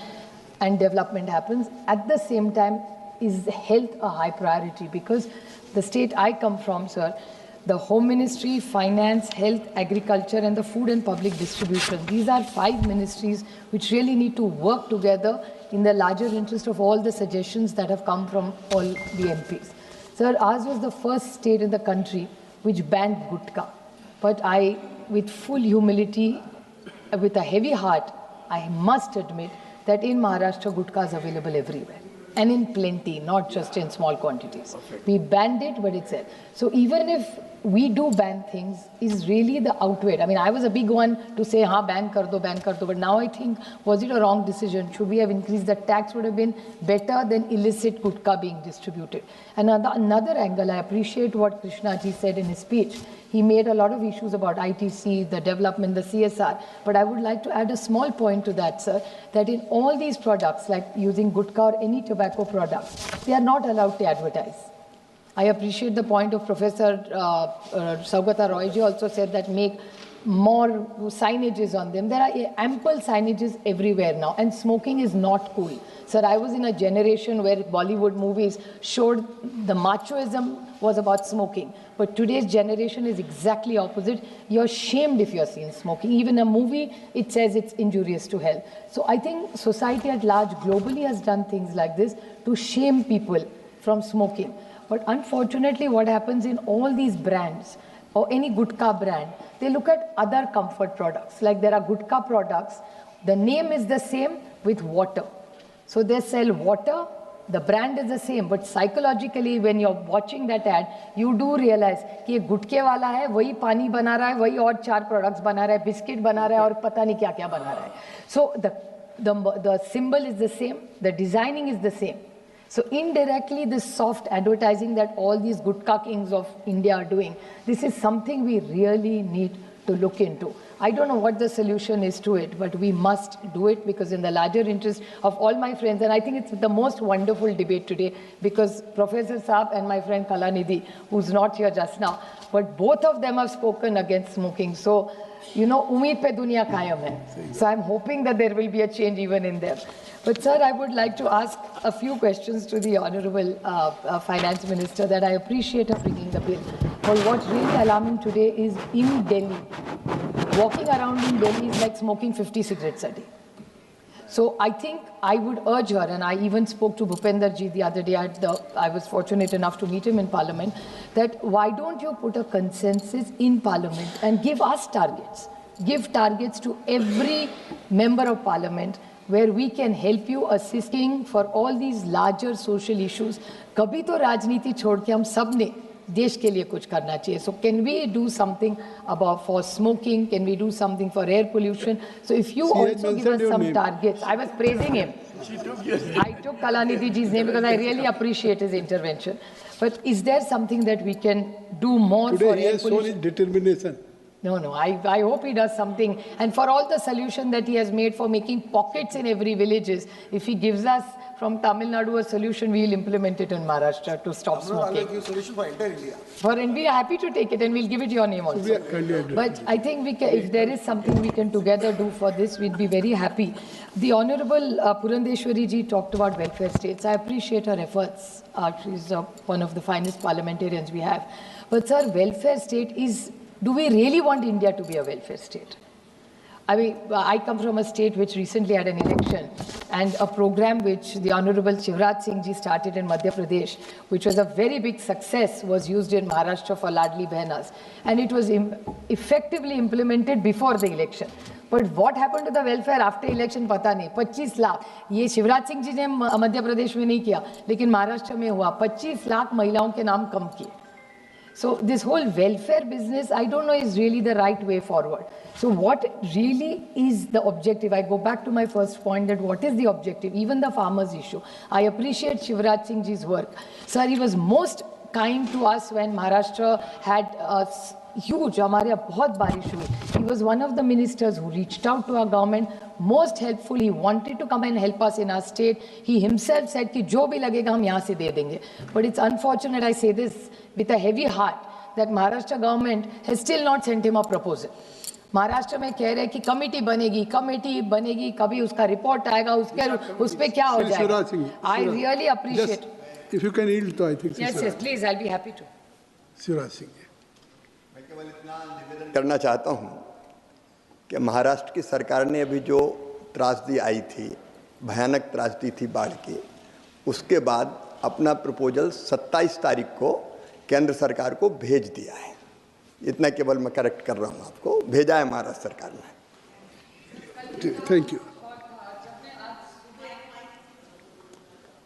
and development happens. At the same time, is health a high priority? Because the state I come from, sir, the Home Ministry, Finance, Health, Agriculture, and the Food and Public Distribution. These are 5 ministries which really need to work together in the larger interest of all the suggestions that have come from all the MPs. Sir, ours was the first state in the country which banned gutka. But I, with full humility, with a heavy heart, I must admit that in Maharashtra, gutka is available everywhere. And in plenty, not just in small quantities. We banned it, but it's there. So even if we do ban things, is really the outweighed. I was a big one to say, ban kar do, but now I think, was it a wrong decision? Should we have increased the tax? Would have been better than illicit gutka being distributed. And another angle, I appreciate what Krishna ji said in his speech. He made a lot of issues about ITC, the development, the CSR, but I would like to add a small point to that, sir, that in all these products, like using gutka or any tobacco products, they are not allowed to advertise. I appreciate the point of Professor Saugata Royji also said that make more signages on them. There are ample signages everywhere now, and smoking is not cool. Sir, I was in a generation where Bollywood movies showed the machoism was about smoking. But today's generation is exactly opposite. You're shamed if you're seen smoking. Even a movie, it says it's injurious to health. So I think society at large globally has done things like this to shame people from smoking. But unfortunately, what happens in all these brands, or any gutka brand, they look at other comfort products. Like there are gutka products, the name is the same with water. So they sell water The brand is the same, but psychologically when you're watching that ad, you do realize कि ये गुटके वाला है, वही पानी बना रहा है, वही और 4 products बना रहा है, बिस्किट बना रहा है और पता नहीं क्या क्या बना रहा है. So the symbol is the same, the designing is the same. So indirectly, this soft advertising that all these gutka kings of India are doing, this is something we really need to look into. I don't know what the solution is to it, but we must do it because in the larger interest of all my friends, and I think it's the most wonderful debate today because Professor Saab and my friend Kalanidhi, who's not here just now, but both of them have spoken against smoking. So, you know, umeed pe duniya kayam hai. So I'm hoping that there will be a change even in them. But sir, I would like to ask a few questions to the Honorable Finance Minister that I appreciate her bringing the bill. But what's really alarming today is in Delhi, walking around in Delhi is like smoking 50 cigarettes a day. So I think I would urge her, and I even spoke to Bhupender ji the other day, I was fortunate enough to meet him in Parliament, that why don't you put a consensus in Parliament and give us targets? Give targets to every member of Parliament where we can help you assisting for all these larger social issues. Kabhi to rajniti chhod ke hum sab ne देश के लिए कुछ करना चाहिए. So can we do something about for smoking? Can we do something for air pollution? So if you also give us some targets, I was praising him. I took Kalanidhi ji's name because I really appreciate his intervention. But is there something that we can do more for air pollution? Today he has shown his determination. No, I hope he does something. And for all the solution that he has made for making pockets in every villages, if he gives us from Tamil Nadu a solution, we will implement it in Maharashtra to stop smoking. I'll give solution for entire India. And we are happy to take it and we'll give it your name also. But I think we can, if there is something we can together do for this, we'd be very happy. The Honorable Purandeshwari ji talked about welfare states. I appreciate her efforts. She's one of the finest parliamentarians we have. But sir, welfare state is, do we really want India to be a welfare state? I mean, I come from a state which recently had an election and a program which the Honorable Shivraj Singh ji started in Madhya Pradesh, which was a very big success, was used in Maharashtra for Ladli Behnas. And it was effectively implemented before the election. But what happened to the welfare after election, pata nahi. 25 lakh. ये शिवराज सिंह जी ने मध्य प्रदेश में नहीं किया, लेकिन महाराष्ट्र में हुआ. 25 लाख महिलाओं के नाम कम किए. So this whole welfare business, I don't know, is really the right way forward. So what really is the objective? I go back to my first point that what is the objective? Even the farmers issue. I appreciate Shivraj Singh ji's work. Sir, he was most kind to us when Maharashtra had huge, हमारे यहाँ बहुत बारिश हुई. He was one of the ministers who reached out to our government, most helpful. He wanted to come and help us in our state. He himself said कि जो भी लगेगा हम यहाँ से दे देंगे. But it's unfortunate, I say this with a heavy heart, that Maharashtra government has still not sent him a proposal. Maharashtra में कह रहे हैं कि कमेटी बनेगी, कभी उसका रिपोर्ट आएगा, उस पे क्या हो जाएगा? I really appreciate. If you can yield to, I think. Yes, please, I'll be happy to. Shivraj Singh मैं केवल इतना निवेदन करना चाहता हूं कि महाराष्ट्र की सरकार ने अभी जो त्रासदी आई थी, भयानक त्रासदी थी बाढ़ की, उसके बाद अपना प्रपोजल 27 तारीख को केंद्र सरकार को भेज दिया है. इतना केवल मैं करेक्ट कर रहा हूं आपको, भेजा है महाराष्ट्र सरकार ने. Thank you.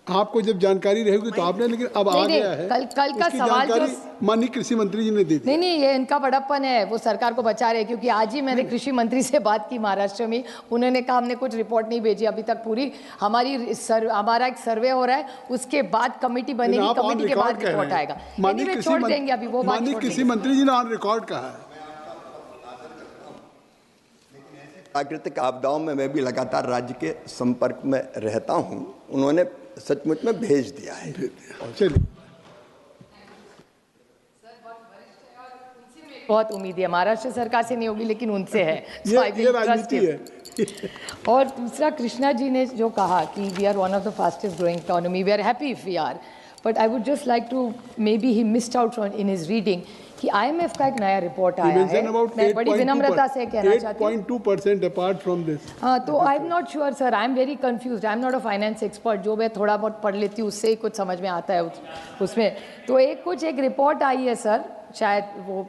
आपको जब जानकारी रहेगी तो आपने, लेकिन अब आ गया है. कल का सवाल जो माननीय कृषि मंत्री जी ने दे दी. नहीं, ये इनका बड़प्पन है, वो सरकार को बचा रहे हैं. क्योंकि आज ही मैंने कृषि मंत्री से बात की महाराष्ट्र में, उन्होंने कहा हमने कुछ रिपोर्ट नहीं भेजी अभी तक पूरी. हमारा एक सर्वे हो रहा है, उसके बाद कमेटी बनेगी, कमेटी के बाद रिपोर्ट आएगा. छोड़ देंगे अभी वो बात. माननीय कृषि मंत्री जी ने ऑन रिकॉर्ड कहा है. प्राकृतिक आपदाओं में मैं भी लगातार राज्य के संपर्क में रहता हूं. उन्होंने सचमुच में भेज दिया है. चलिए. बहुत उम्मीद है, महाराष्ट्र सरकार से नहीं होगी लेकिन उनसे है. ये राजनीति है. और दूसरा, कृष्णा जी ने जो कहा कि we are one of the fastest growing economy, we are happy if we are, but I would just like to, maybe he missed out in his reading कि IMF का एक नया रिपोर्ट आया है. मैं बड़ी विनम्रता से कहना चाहती हूँ 8.2% अपार्ट फ्रॉम दिस. हाँ, तो I am not sure sir, I am very confused. I am not a finance expert. जो मैं थोड़ा बहुत पढ़ लेती हूँ उससे ही कुछ समझ में आता है उसमें. तो एक रिपोर्ट आई है सर शायद वो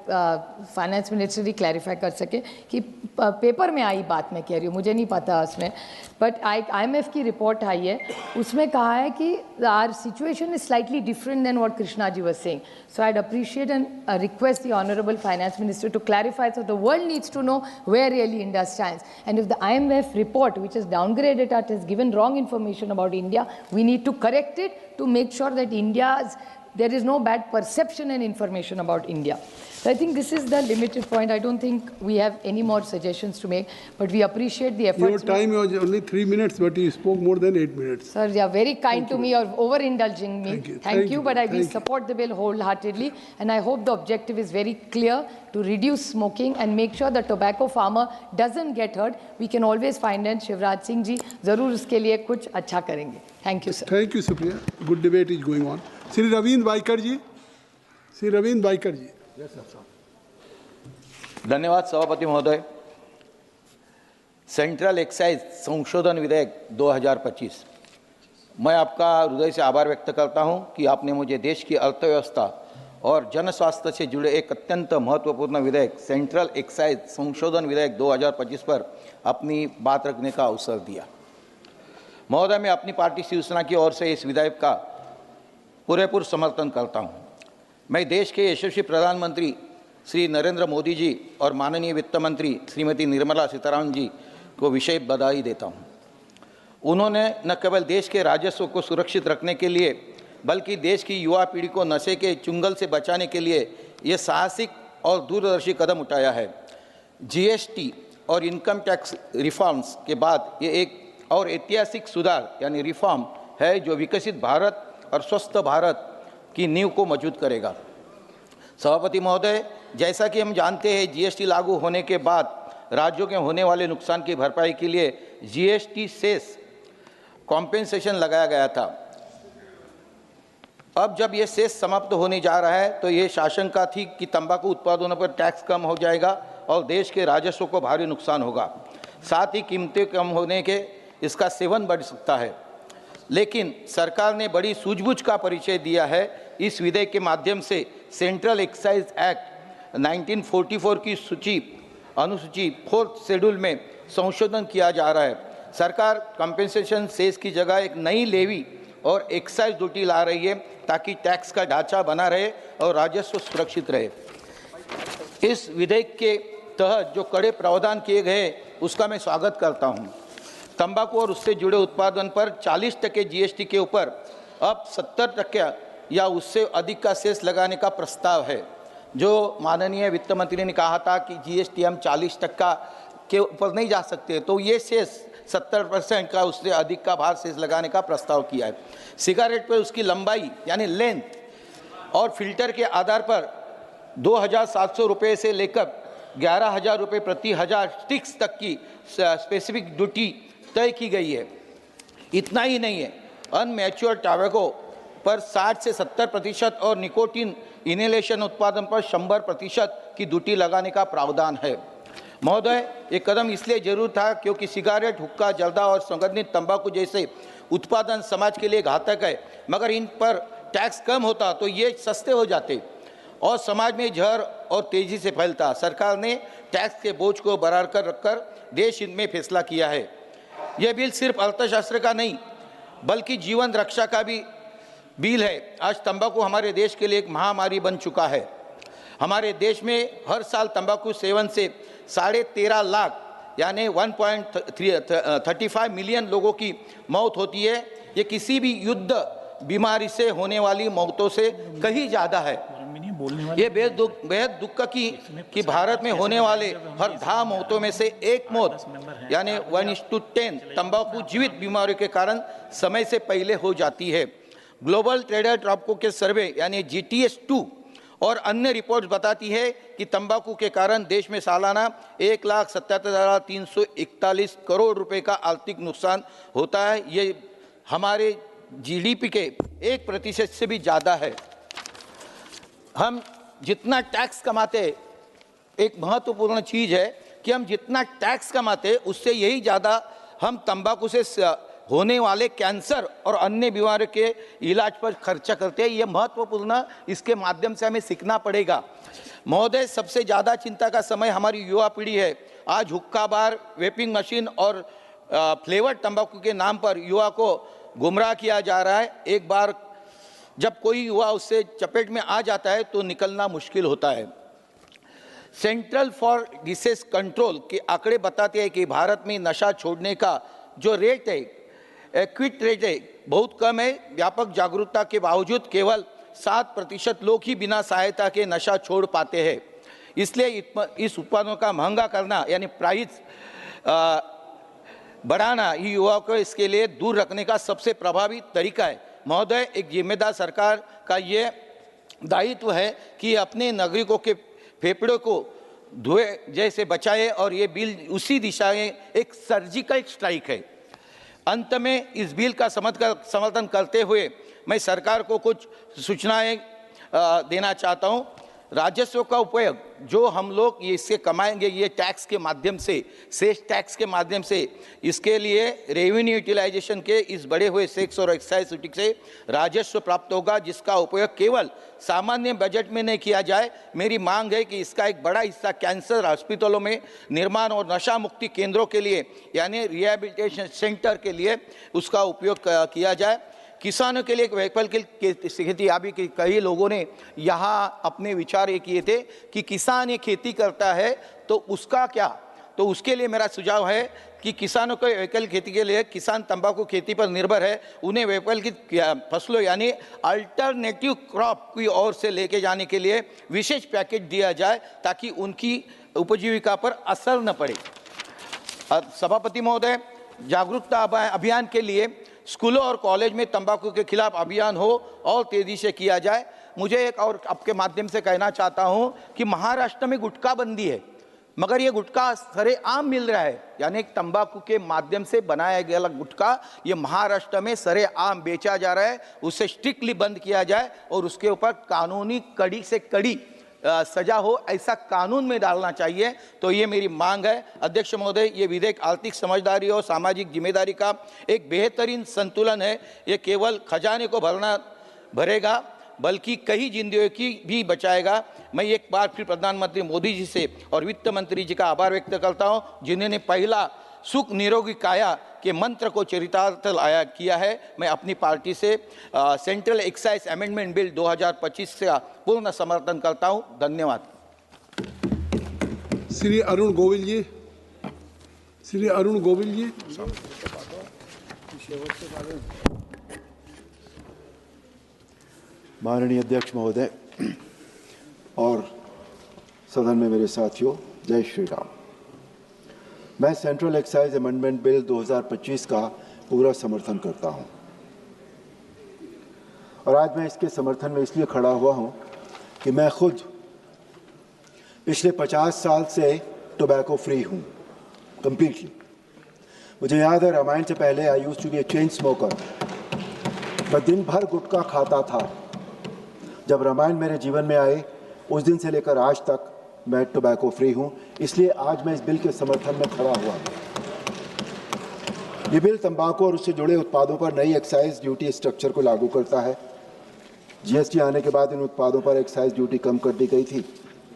फाइनेंस मिनिस्टर ही क्लैरिफाई कर सके कि पेपर में आई बात मैं कह रही हूँ, मुझे नहीं पता उसमें, बट IMF की रिपोर्ट आई है, उसमें कहा है कि our situation is slightly different than what Krishna ji was saying. So I'd appreciate and request the Honorable Finance Minister to clarify, so the world needs to know where really India stands. And if the IMF report, which is downgraded at, has given wrong information about India, we need to correct it to make sure that there is no bad perception and information about India. So I think this is the limited point. I don't think we have any more suggestions to make, but we appreciate the efforts. Your time was only 3 minutes, but you spoke more than 8 minutes. Sir, you are very kind to me or overindulging me. Thank you, but I will support the bill wholeheartedly, and I hope the objective is very clear, to reduce smoking and make sure the tobacco farmer doesn't get hurt. We can always find it. Shivraj Singh ji, zarur uske liye kuch acha karenge. Thank you, sir. Thank you, Supriya. Good debate is going on. Sri Ravindra Vaikar ji. Sri Ravindra Vaikar ji. धन्यवाद सभापति महोदय. Central excise संशोधन विधेयक 2025, मैं आपका हृदय से आभार व्यक्त करता हूं कि आपने मुझे देश की अर्थव्यवस्था और जन स्वास्थ्य से जुड़े एक अत्यंत महत्वपूर्ण विधेयक सेंट्रल एक्साइज संशोधन विधेयक 2025 पर अपनी बात रखने का अवसर दिया. महोदय, मैं अपनी पार्टी शिवसेना की ओर से इस विधेयक का पूरेपूर समर्थन करता हूं. मैं देश के यशस्वी प्रधानमंत्री श्री नरेंद्र मोदी जी और माननीय वित्त मंत्री श्रीमती निर्मला सीतारामन जी को विशेष बधाई देता हूं. उन्होंने न केवल देश के राजस्व को सुरक्षित रखने के लिए, बल्कि देश की युवा पीढ़ी को नशे के चुंगल से बचाने के लिए ये साहसिक और दूरदर्शी कदम उठाया है. GST और इनकम टैक्स रिफॉर्म्स के बाद ये एक और ऐतिहासिक सुधार यानी रिफॉर्म है जो विकसित भारत और स्वस्थ भारत की नींव को मजबूत करेगा. सभापति महोदय, जैसा कि हम जानते हैं, GST लागू होने के बाद राज्यों के होने वाले नुकसान की भरपाई के लिए GST सेस कॉम्पेंसेशन लगाया गया था. अब जब ये सेस समाप्त होने जा रहा है तो ये आशंका थी कि तंबाकू उत्पादनों पर टैक्स कम हो जाएगा और देश के राजस्व को भारी नुकसान होगा. साथ ही कीमतें कम होने के इसका सेवन बढ़ सकता है. लेकिन सरकार ने बड़ी सूझबूझ का परिचय दिया है. इस विधेयक के माध्यम से सेंट्रल एक्साइज एक्ट 1944 की अनुसूची 4th शेड्यूल में संशोधन किया जा रहा है. सरकार कंपेंसेशन सेस की जगह एक नई लेवी और एक्साइज ड्यूटी ला रही है ताकि टैक्स का ढांचा बना रहे और राजस्व सुरक्षित रहे. इस विधेयक के तहत जो कड़े प्रावधान किए गए उसका मैं स्वागत करता हूं. तंबाकू और उससे जुड़े उत्पादन पर 40% GST के ऊपर अब 70% या उससे अधिक का सेस लगाने का प्रस्ताव है. जो माननीय वित्त मंत्री ने कहा था कि GST हम 40% के ऊपर नहीं जा सकते, तो ये सेस 70% का उससे अधिक का भार सेस लगाने का प्रस्ताव किया है. सिगारेट पर उसकी लंबाई यानी लेंथ और फिल्टर के आधार पर 2,700 रुपये से लेकर 11,000 रुपये प्रति 1,000 स्टिक्स तक की स्पेसिफिक ड्यूटी तय की गई है. इतना ही नहीं है, अनमैच्योर टैबेको पर 60 से 70% और निकोटीन इनहेलेशन उत्पादन पर 100% की ड्यूटी लगाने का प्रावधान है. महोदय, ये कदम इसलिए जरूर था क्योंकि सिगारेट, हुक्का, जर्दा और संगठित तंबाकू जैसे उत्पादन समाज के लिए घातक है, मगर इन पर टैक्स कम होता तो ये सस्ते हो जाते और समाज में जहर और तेजी से फैलता. सरकार ने टैक्स के बोझ को बराबर कर रखकर देश हित में फैसला किया है. यह बिल सिर्फ अर्थशास्त्र का नहीं बल्कि जीवन रक्षा का भी बिल है. आज तंबाकू हमारे देश के लिए एक महामारी बन चुका है. हमारे देश में हर साल तंबाकू सेवन से 13.5 लाख यानी 1.35 मिलियन लोगों की मौत होती है. ये किसी भी युद्ध बीमारी से होने वाली मौतों से कहीं ज़्यादा है. ये बेहद दुख कि भारत में होने वाले हर 10 मौतों में से एक मौत यानी 1:10 तंबाकू जीवित बीमारियों के कारण समय से पहले हो जाती है. ग्लोबल ट्रेडर टॉपको के सर्वे यानी GTS2 और अन्य रिपोर्ट्स बताती है कि तंबाकू के कारण देश में सालाना 1,77,341 करोड़ रुपए का आर्थिक नुकसान होता है. ये हमारे GDP के 1% से भी ज़्यादा है. हम जितना टैक्स कमाते, एक महत्वपूर्ण चीज़ है कि हम जितना टैक्स कमाते उससे यही ज़्यादा हम तंबाकू से होने वाले कैंसर और अन्य बीमारियों के इलाज पर खर्चा करते हैं। ये महत्वपूर्ण, इसके माध्यम से हमें सीखना पड़ेगा। महोदय, सबसे ज़्यादा चिंता का समय हमारी युवा पीढ़ी है। आज हुक्का बार, वेपिंग मशीन और फ्लेवर्ड तंबाकू के नाम पर युवा को गुमराह किया जा रहा है। एक बार जब कोई युवा उससे चपेट में आ जाता है तो निकलना मुश्किल होता है। सेंट्रल फॉर डिसीज कंट्रोल के आंकड़े बताते हैं कि भारत में नशा छोड़ने का जो रेट है, क्विट रेट है, बहुत कम है। व्यापक जागरूकता के बावजूद केवल 7% लोग ही बिना सहायता के नशा छोड़ पाते हैं। इसलिए इस उत्पादों का महंगा करना यानी प्राइस बढ़ाना ही युवाओं को इसके लिए दूर रखने का सबसे प्रभावी तरीका है। महोदय, एक जिम्मेदार सरकार का ये दायित्व है कि अपने नागरिकों के फेफड़ों को धुएं जैसे बचाए और ये बिल उसी दिशा में एक सर्जिकल स्ट्राइक है। अंत में इस बिल का समर्थन करते हुए मैं सरकार को कुछ सूचनाएं देना चाहता हूं। राजस्व का उपयोग जो हम लोग इससे कमाएंगे, ये टैक्स के माध्यम से, सेस टैक्स के माध्यम से, इसके लिए रेवेन्यू यूटिलाइजेशन के इस बढ़े हुए सेक्स और एक्साइज ड्यूटी से राजस्व प्राप्त होगा, जिसका उपयोग केवल सामान्य बजट में नहीं किया जाए। मेरी मांग है कि इसका एक बड़ा हिस्सा कैंसर अस्पतालों में निर्माण और नशा मुक्ति केंद्रों के लिए यानी रिहेबिलिटेशन सेंटर के लिए उसका उपयोग किया जाए। किसानों के लिए एक वैकल्पिक खेती, अभी कई लोगों ने यहाँ अपने विचार ये किए थे कि किसान ये खेती करता है तो उसका क्या, तो उसके लिए मेरा सुझाव है कि किसानों को वैकल्पिक खेती के लिए, किसान तंबाकू खेती पर निर्भर है, उन्हें वैकल्पिक फसलों यानी अल्टरनेटिव क्रॉप की ओर से लेके जाने के लिए विशेष पैकेज दिया जाए ताकि उनकी उपजीविका पर असर न पड़े। सभापति महोदय, जागरूकता अभियान के लिए स्कूलों और कॉलेज में तंबाकू के खिलाफ अभियान हो और तेजी से किया जाए। मुझे एक और आपके माध्यम से कहना चाहता हूं कि महाराष्ट्र में गुटखा बंदी है, मगर ये गुटखा सरेआम मिल रहा है, यानी तंबाकू के माध्यम से बनाया गया गुटखा ये महाराष्ट्र में सरेआम बेचा जा रहा है। उसे स्ट्रिक्टली बंद किया जाए और उसके ऊपर कानूनी कड़ी से कड़ी सजा हो, ऐसा कानून में डालना चाहिए। तो ये मेरी मांग है। अध्यक्ष महोदय, ये विधेयक आर्थिक समझदारी और सामाजिक जिम्मेदारी का एक बेहतरीन संतुलन है। ये केवल खजाने को भरेगा बल्कि कई जिंदगियों की भी बचाएगा। मैं एक बार फिर प्रधानमंत्री मोदी जी से और वित्त मंत्री जी का आभार व्यक्त करता हूं, जिन्होंने पहला सुख निरोगी काया के मंत्र को चरितार्थ लाया किया है। मैं अपनी पार्टी से सेंट्रल एक्साइज अमेंडमेंट बिल 2025 का पूर्ण समर्थन करता हूं। धन्यवाद। श्री अरुण गोविल जी, श्री अरुण गोविल जी। माननीय अध्यक्ष महोदय और सदन में मेरे साथियों, जय श्री राम। मैं सेंट्रल एक्साइज अमेंडमेंट बिल 2025 का पूरा समर्थन करता हूं और आज मैं इसके समर्थन में इसलिए खड़ा हुआ हूं कि मैं खुद पिछले 50 साल से टोबैको फ्री हूं कंप्लीटली। मुझे याद है रामायण से पहले I used to be a chain smoker. मैं दिन भर गुटखा खाता था। जब रामायण मेरे जीवन में आए उस दिन से लेकर आज तक मैं टोबैको फ्री हूं, इसलिए आज मैं इस बिल के समर्थन में खड़ा हुआ हूं। ये बिल तंबाकू और उससे जुड़े उत्पादों पर नई एक्साइज ड्यूटी स्ट्रक्चर को लागू करता है। जीएसटी आने के बाद इन उत्पादों पर एक्साइज ड्यूटी कम कर दी गई थी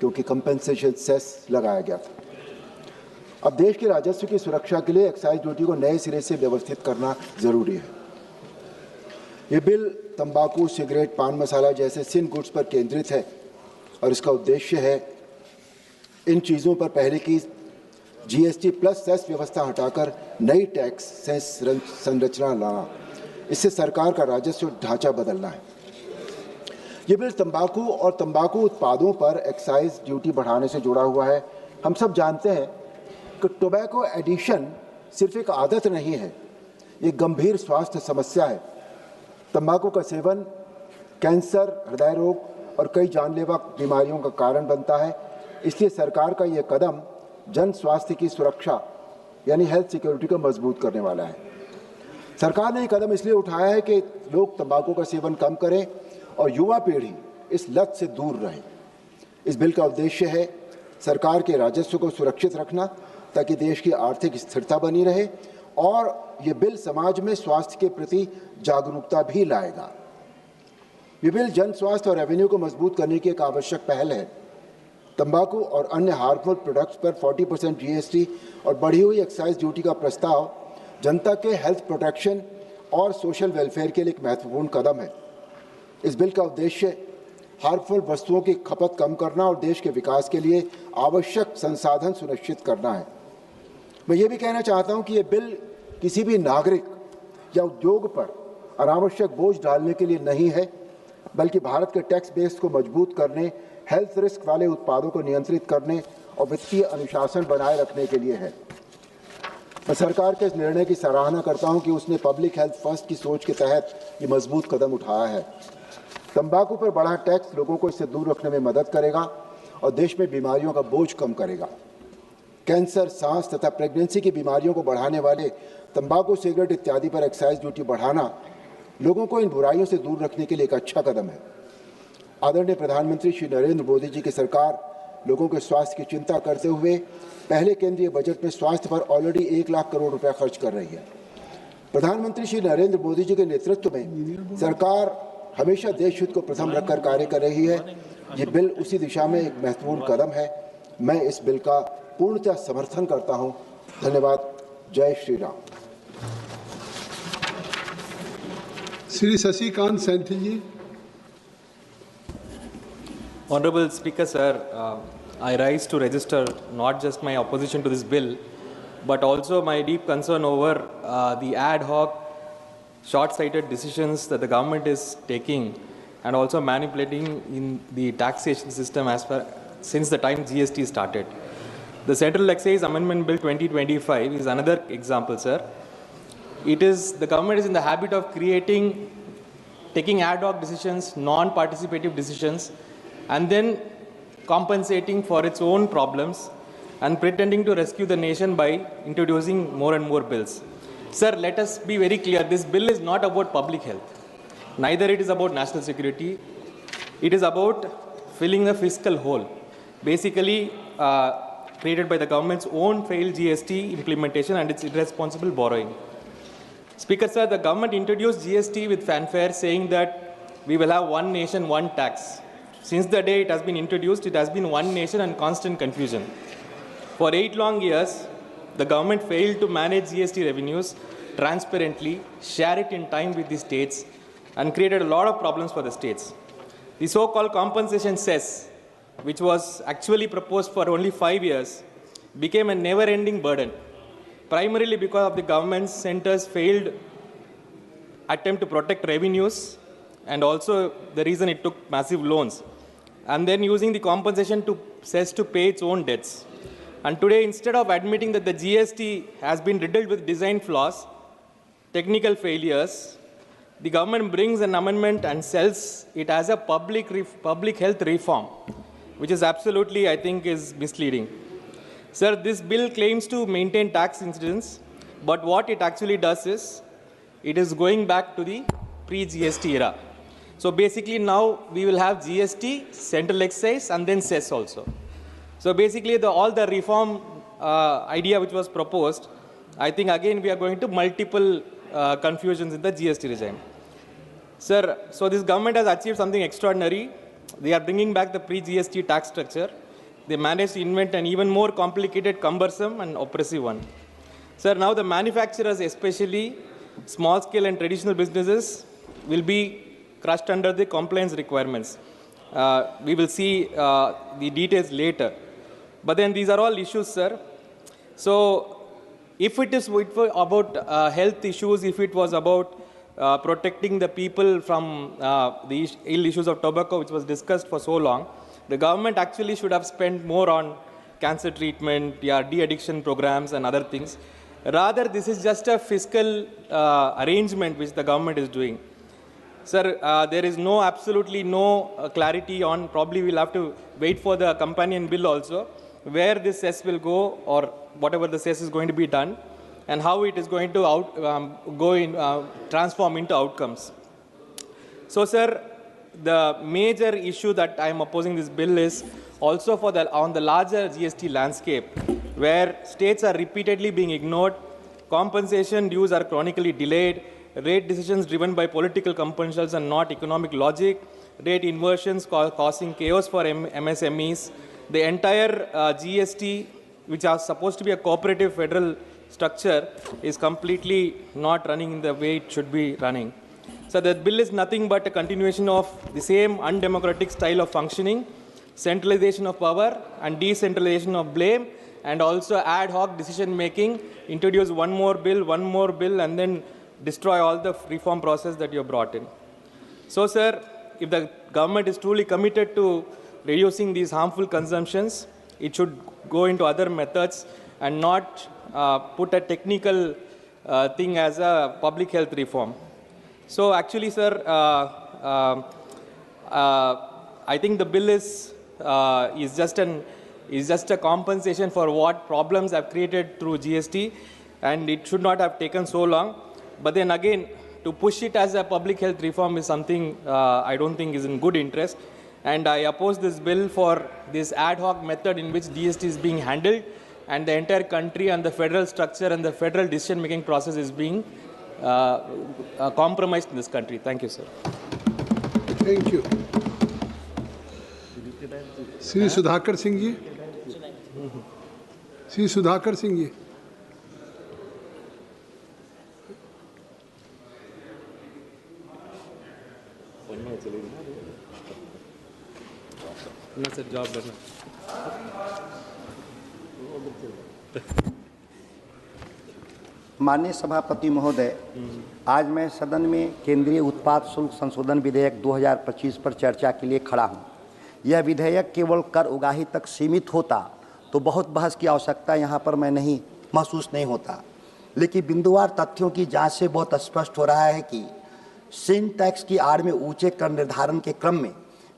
क्योंकि कंपेंसेशन सेस लगाया गया था। अब देश के राजस्व की सुरक्षा के लिए एक्साइज ड्यूटी को नए सिरे से व्यवस्थित करना जरूरी है। ये बिल तंबाकू, सिगरेट, पान मसाला जैसे सिन गुड्स पर केंद्रित है और इसका उद्देश्य है इन चीज़ों पर पहले की जीएसटी प्लस सेस व्यवस्था हटाकर नई टैक्स सेस संरचना लाना। इससे सरकार का राजस्व ढांचा बदलना है। ये बिल तंबाकू और तंबाकू उत्पादों पर एक्साइज ड्यूटी बढ़ाने से जुड़ा हुआ है। हम सब जानते हैं कि टोबैको एडिक्शन सिर्फ एक आदत नहीं है, ये गंभीर स्वास्थ्य समस्या है। तंबाकू का सेवन कैंसर, हृदय रोग और कई जानलेवा बीमारियों का कारण बनता है। इसलिए सरकार का ये कदम जन स्वास्थ्य की सुरक्षा यानी हेल्थ सिक्योरिटी को मजबूत करने वाला है। सरकार ने ये कदम इसलिए उठाया है कि लोग तंबाकू का सेवन कम करें और युवा पीढ़ी इस लत से दूर रहे। इस बिल का उद्देश्य है सरकार के राजस्व को सुरक्षित रखना ताकि देश की आर्थिक स्थिरता बनी रहे और ये बिल समाज में स्वास्थ्य के प्रति जागरूकता भी लाएगा। ये बिल जन स्वास्थ्य और रेवेन्यू को मजबूत करने की एक आवश्यक पहल है। तंबाकू और अन्य हार्मफुल प्रोडक्ट्स पर 40% जीएसटी और बढ़ी हुई एक्साइज ड्यूटी का प्रस्ताव जनता के हेल्थ प्रोटेक्शन और सोशल वेलफेयर के लिए एक महत्वपूर्ण कदम है। इस बिल का उद्देश्य हार्मफुल वस्तुओं की खपत कम करना और देश के विकास के लिए आवश्यक संसाधन सुनिश्चित करना है। मैं ये भी कहना चाहता हूँ कि ये बिल किसी भी नागरिक या उद्योग पर अनावश्यक बोझ डालने के लिए नहीं है, बल्कि भारत के टैक्स बेस को मजबूत करने, हेल्थ रिस्क वाले उत्पादों को नियंत्रित करने और वित्तीय अनुशासन बनाए रखने के लिए है। मैं सरकार के इस निर्णय की सराहना करता हूं कि उसने पब्लिक हेल्थ फर्स्ट की सोच के तहत ये मजबूत कदम उठाया है। तंबाकू पर बढ़ा टैक्स लोगों को इससे दूर रखने में मदद करेगा और देश में बीमारियों का बोझ कम करेगा। कैंसर, सांस तथा प्रेगनेंसी की बीमारियों को बढ़ाने वाले तंबाकू, सिगरेट इत्यादि पर एक्साइज ड्यूटी बढ़ाना लोगों को इन बुराइयों से दूर रखने के लिए एक अच्छा कदम है। आदरणीय प्रधानमंत्री श्री नरेंद्र मोदी जी की सरकार लोगों के स्वास्थ्य की चिंता करते हुए पहले केंद्रीय बजट में स्वास्थ्य पर ऑलरेडी 1 लाख करोड़ रुपया खर्च कर रही है। प्रधानमंत्री श्री नरेंद्र मोदी जी के नेतृत्व में सरकार हमेशा देश हित को प्रथम रखकर कार्य कर रही है। ये बिल उसी दिशा में एक महत्वपूर्ण कदम है। मैं इस बिल का पूर्णतः समर्थन करता हूं। धन्यवाद। जय श्री राम। श्री शशिकांत सैंथी जी। Honorable Speaker, sir, I rise to register not just my opposition to this bill, but also my deep concern over the ad hoc, short-sighted decisions that the government is taking and also manipulating in the taxation system since the time GST started. The Central Excise Amendment Bill 2025 is another example, sir. The government is in the habit of taking ad hoc decisions, non-participative decisions, and then compensating for its own problems and pretending to rescue the nation by introducing more and more bills. Sir, let us be very clear. This bill is not about public health. Neither it is about national security. It is about filling the fiscal hole, basically created by the government's own failed GST implementation and its irresponsible borrowing. Speaker, sir, the government introduced GST with fanfare, saying that we will have one nation, one tax. Since the day it has been introduced, it has been one nation and constant confusion. For 8 long years, the government failed to manage GST revenues transparently, share it in time with the states, and created a lot of problems for the states. The so-called compensation cess, which was actually proposed for only 5 years, became a never-ending burden, primarily because of the government's center's failed attempt to protect revenues, and also the reason it took massive loans, and then using the compensation cess to pay its own debts. And today, instead of admitting that the GST has been riddled with design flaws, technical failures, the government brings an amendment and sells it as a public health reform, which is absolutely, I think, is misleading. Sir, this bill claims to maintain tax incidence, but what it actually does is, it is going back to the pre-GST era. So basically now we will have GST, central excise, and then cess also. So basically all the reform idea which was proposed, I think again we are going to multiple confusions in the GST regime. Sir, so this government has achieved something extraordinary. They are bringing back the pre-GST tax structure. They managed to invent an even more complicated, cumbersome, and oppressive one. Sir, now the manufacturers, especially small-scale and traditional businesses, will be crushed under the compliance requirements. We will see the details later. But then these are all issues, sir. So if it is about health issues, if it was about protecting the people from the ill issues of tobacco, which was discussed for so long, the government actually should have spent more on cancer treatment, de-addiction programs and other things. Rather, this is just a fiscal arrangement which the government is doing. Sir, there is absolutely no clarity on, probably we'll have to wait for the companion bill also, where this cess will go or whatever the cess is going to be done and how it is going to transform into outcomes. So, sir, the major issue that I am opposing this bill is also on the larger GST landscape, where states are repeatedly being ignored, compensation dues are chronically delayed, rate decisions driven by political compulsions and not economic logic, rate inversions causing chaos for MSMEs. The entire GST, which are supposed to be a cooperative federal structure, is completely not running in the way it should be running. So the bill is nothing but a continuation of the same undemocratic style of functioning, centralization of power and decentralization of blame, and also ad hoc decision making, introduce one more bill, and then destroy all the reform process that you have brought in. So, sir, if the government is truly committed to reducing these harmful consumptions, it should go into other methods and not put a technical thing as a public health reform. So actually, sir, I think the bill is just a compensation for what problems have created through GST, and it should not have taken so long. But then again, to push it as a public health reform is something I don't think is in good interest. And I oppose this bill for this ad hoc method in which GST is being handled, and the entire country and the federal structure and the federal decision-making process is being compromised in this country. Thank you, sir. Thank you. Sri Sudhakar Singh ji. Sri Sudhakar Singh ji. No, sir, job done. माननीय सभापति महोदय, आज मैं सदन में केंद्रीय उत्पाद शुल्क संशोधन विधेयक 2025 पर चर्चा के लिए खड़ा हूं। यह विधेयक केवल कर उगाही तक सीमित होता तो बहुत बहस की आवश्यकता यहां पर मैं महसूस नहीं होता, लेकिन बिंदुवार तथ्यों की जांच से बहुत स्पष्ट हो रहा है कि सिन टैक्स की आड़ में ऊंचे कर निर्धारण के क्रम में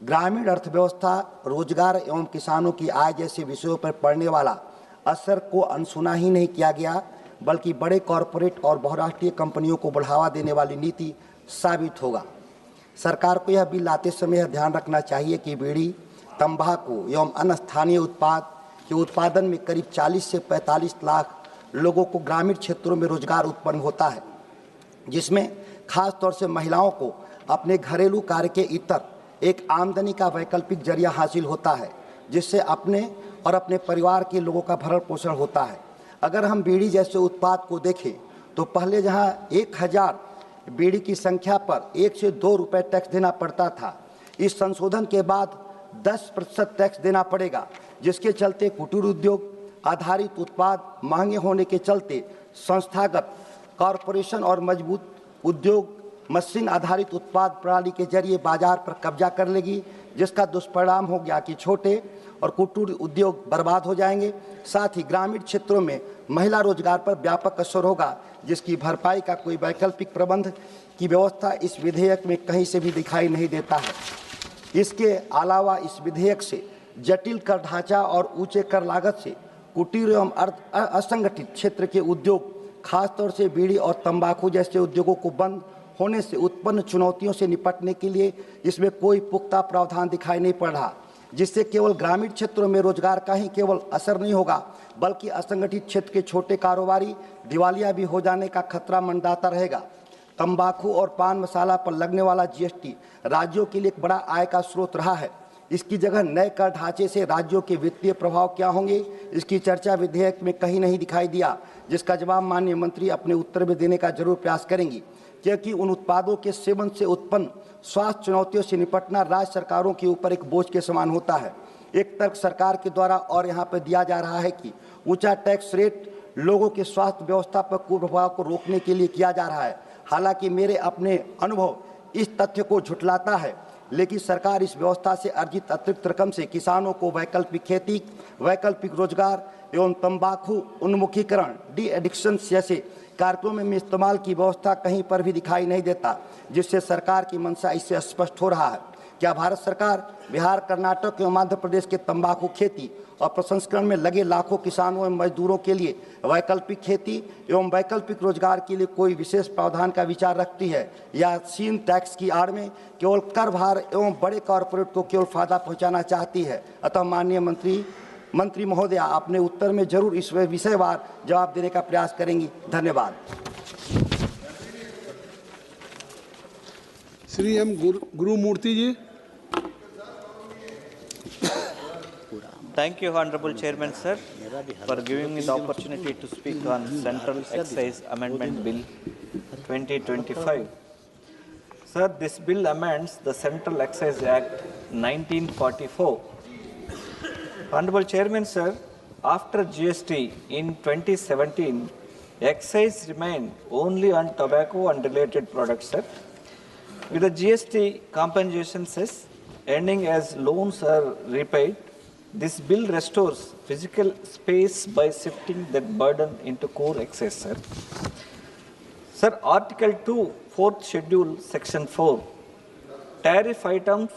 ग्रामीण अर्थव्यवस्था, रोजगार एवं किसानों की आय जैसे विषयों पर पड़ने वाला असर को अनसुना ही नहीं किया गया, बल्कि बड़े कॉरपोरेट और बहुराष्ट्रीय कंपनियों को बढ़ावा देने वाली नीति साबित होगा। सरकार को यह बिल लाते समय यह ध्यान रखना चाहिए कि बीड़ी, तंबाकू एवं अन्य स्थानीय उत्पाद के उत्पादन में करीब 40 से 45 लाख लोगों को ग्रामीण क्षेत्रों में रोजगार उत्पन्न होता है, जिसमें खास तौर से महिलाओं को अपने घरेलू कार्य के इतर एक आमदनी का वैकल्पिक जरिया हासिल होता है, जिससे अपने और अपने परिवार के लोगों का भरण पोषण होता है। अगर हम बीड़ी जैसे उत्पाद को देखें तो पहले जहां 1000 बीड़ी की संख्या पर 1 से 2 रुपए टैक्स देना पड़ता था, इस संशोधन के बाद 10% टैक्स देना पड़ेगा, जिसके चलते कुटीर उद्योग आधारित उत्पाद महंगे होने के चलते संस्थागत कॉरपोरेशन और मजबूत उद्योग मशीन आधारित उत्पाद प्रणाली के जरिए बाजार पर कब्जा कर लेगी, जिसका दुष्परिणाम हो गया कि छोटे और कुटीर उद्योग बर्बाद हो जाएंगे। साथ ही ग्रामीण क्षेत्रों में महिला रोजगार पर व्यापक असर होगा, जिसकी भरपाई का कोई वैकल्पिक प्रबंध की व्यवस्था इस विधेयक में कहीं से भी दिखाई नहीं देता है। इसके अलावा इस विधेयक से जटिल कर ढांचा और ऊंचे कर लागत से कुटीर एवं असंगठित क्षेत्र के उद्योग, खासतौर से बीड़ी और तंबाकू जैसे उद्योगों को बंद होने से उत्पन्न चुनौतियों से निपटने के लिए इसमें कोई पुख्ता प्रावधान दिखाई नहीं पड़ रहा, जिससे केवल ग्रामीण क्षेत्रों में रोजगार का ही केवल असर नहीं होगा, बल्कि असंगठित क्षेत्र के छोटे कारोबारी दिवालिया भी हो जाने का खतरा मंडराता रहेगा। तंबाकू और पान मसाला पर लगने वाला जीएसटी राज्यों के लिए एक बड़ा आय का स्रोत रहा है। इसकी जगह नए कर ढांचे से राज्यों के वित्तीय प्रभाव क्या होंगे, इसकी चर्चा विधेयक में कहीं नहीं दिखाई दिया, जिसका जवाब माननीय मंत्री अपने उत्तर में देने का जरूर प्रयास करेंगी, क्योंकि उन उत्पादों के सेवन से उत्पन्न स्वास्थ्य चुनौतियों से निपटना राज्य सरकारों के ऊपर एक बोझ के समान होता है। एक तर्क सरकार के द्वारा और यहाँ पर दिया जा रहा है कि ऊंचा टैक्स रेट लोगों के स्वास्थ्य व्यवस्था पर कुप्रभाव को रोकने के लिए किया जा रहा है। हालांकि मेरे अपने अनुभव इस तथ्य को झुठलाता है, लेकिन सरकार इस व्यवस्था से अर्जित अतिरिक्त रकम से किसानों को वैकल्पिक खेती, वैकल्पिक रोजगार एवं तंबाकू उन्मुखीकरण, डी एडिक्शन जैसे कार्यक्रमों में इस्तेमाल की व्यवस्था कहीं पर भी दिखाई नहीं देता, जिससे सरकार की मंशा इससे स्पष्ट हो रहा है। क्या भारत सरकार बिहार, कर्नाटक एवं आंध्र प्रदेश के तंबाकू खेती और प्रसंस्करण में लगे लाखों किसानों एवं मजदूरों के लिए वैकल्पिक खेती एवं वैकल्पिक रोजगार के लिए कोई विशेष प्रावधान का विचार रखती है, या सीन टैक्स की आड़ में केवल कर भार एवं बड़े कॉरपोरेट को केवल फायदा पहुंचाना चाहती है? अतः माननीय मंत्री मंत्री महोदया अपने उत्तर में जरूर इस विषयवार जवाब देने का प्रयास करेंगी। धन्यवाद। Shri M Gurumurthy ji. Thank you, Honorable Chairman, sir, for giving me the opportunity to speak on Central Excise Amendment Bill 2025. Sir, this bill amends the Central Excise Act 1944. Honorable Chairman, sir, after GST in 2017, excise remained only on tobacco and related products, sir. With the GST compensation cess ending as loans are repaid, this bill restores physical space by shifting that burden into core excise, sir. Sir, Article 2, 4th Schedule, Section 4, tariff items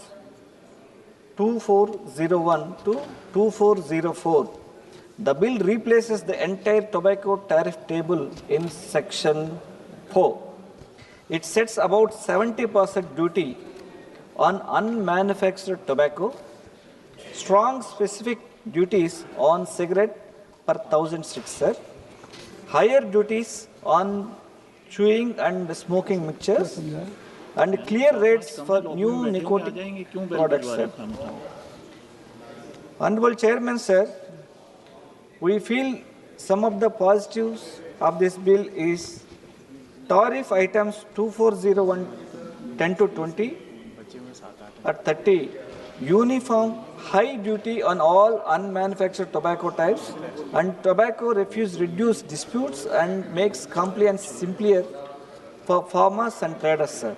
2401 to 2404. The bill replaces the entire tobacco tariff table in Section 4. It sets about 70% duty on unmanufactured tobacco, strong specific duties on cigarette per 1,000 sticks, sir, higher duties on chewing and smoking mixtures, and clear rates for new nicotine products, sir. Honorable Chairman, sir, we feel some of the positives of this bill is tariff items 2401 10 to 20 or 30, uniform high duty on all unmanufactured tobacco types, and tobacco refuse reduce disputes and makes compliance simpler for farmers and traders, sir.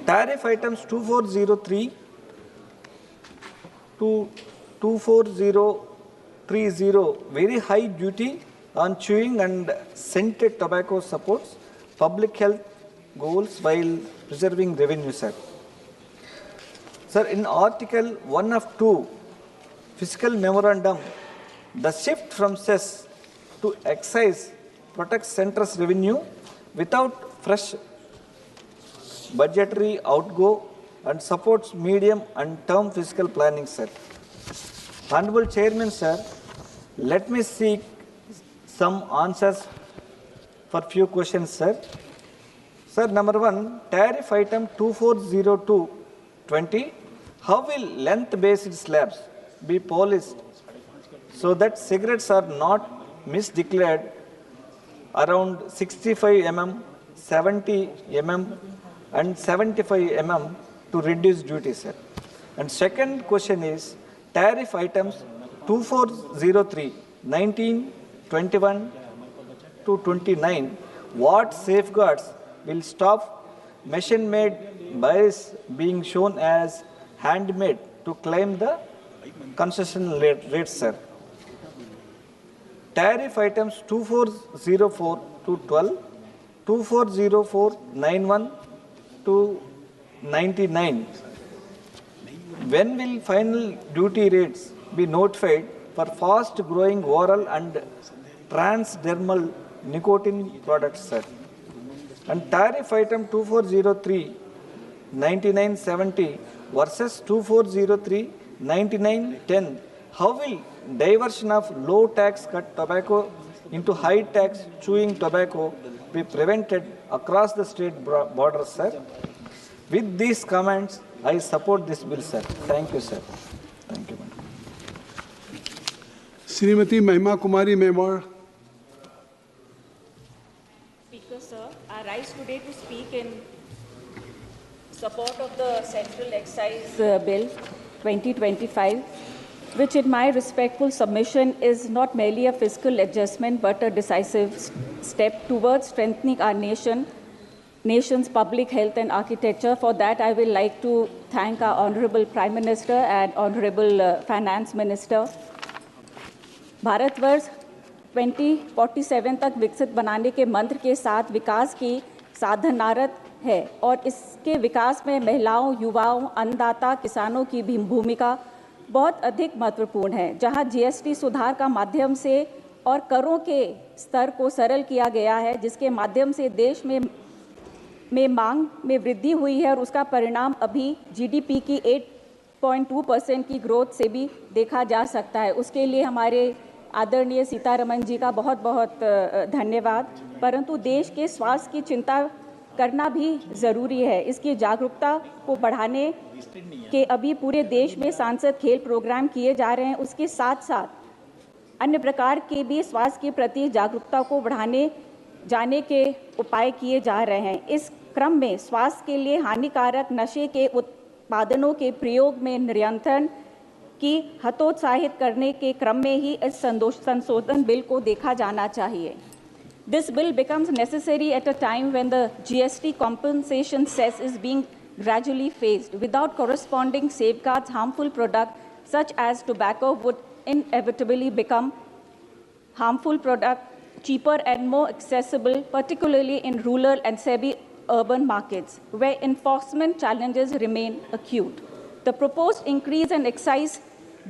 Tariff items 2403 to 24030, very high duty on chewing and scented tobacco supports public health goals while preserving revenue, sir. Sir, in Article 1 of 2, Fiscal Memorandum, the shift from cess to excise protects centre's revenue without fresh budgetary outgo and supports medium and term fiscal planning, sir. Honorable Chairman, sir, let me seek some answers for few questions, sir. Sir, number one, tariff item 2402-20, how will length-based slabs be policed so that cigarettes are not misdeclared around 65 mm, 70 mm, and 75 mm to reduce duty, sir? And second question is, tariff items 2403, 19, 21 to 29, what safeguards will stop machine-made bias being shown as handmade to claim the concession rates, sir? Tariff items 2404 to 12, 2404, 91 to 99. When will final duty rates be notified for fast-growing oral and transdermal nicotine products, sir? And tariff item 2403, 9970 versus 2403, 9910. How will diversion of low tax cut tobacco into high tax chewing tobacco be prevented across the state borders, sir? With these comments, I support this bill, sir. Thank you, sir. Thank you, madam. Shrimati महिमा कुमारी Mewar. Speaker, sir, I rise today to speak in support of the Central Excise Bill 2025, which in my respectful submission is not merely a fiscal adjustment but a decisive step towards strengthening our nation's public health and architecture. For that, I will like to thank our Honorable Prime Minister and Honorable Finance Minister. Bharatvarsh 2047 तक विकसित बनाने के मंत्र के साथ विकास की साधनारत है और इसके विकास में महिलाओं, युवाओं, अन्नदाता, किसानों की भी भूमिका बहुत अधिक महत्वपूर्ण है। जहां जीएसटी सुधार का माध्यम से और करों के स्तर को सरल किया गया है, जिसके माध्यम से देश में मांग में वृद्धि हुई है और उसका परिणाम अभी जीडीपी की 6.2% की ग्रोथ से भी देखा जा सकता है। उसके लिए हमारे आदरणीय सीतारमण जी का बहुत बहुत धन्यवाद। परंतु देश के स्वास्थ्य की चिंता करना भी ज़रूरी है। इसकी जागरूकता को बढ़ाने के अभी पूरे देश में सांसद खेल प्रोग्राम किए जा रहे हैं। उसके साथ साथ अन्य प्रकार के भी स्वास्थ्य के प्रति जागरूकता को बढ़ाने जाने के उपाय किए जा रहे हैं। इस क्रम में स्वास्थ्य के लिए हानिकारक नशे के उत्पादनों के प्रयोग में नियंत्रण की हतोत्साहित करने के क्रम में ही इस संशोधन बिल को देखा जाना चाहिए। This bill becomes necessary at a time when the GST compensation cess is being gradually phased. Without corresponding safeguards, harmful products such as tobacco would inevitably become harmful products cheaper and more accessible, particularly in rural and semi-urban markets, where enforcement challenges remain acute. The proposed increase in excise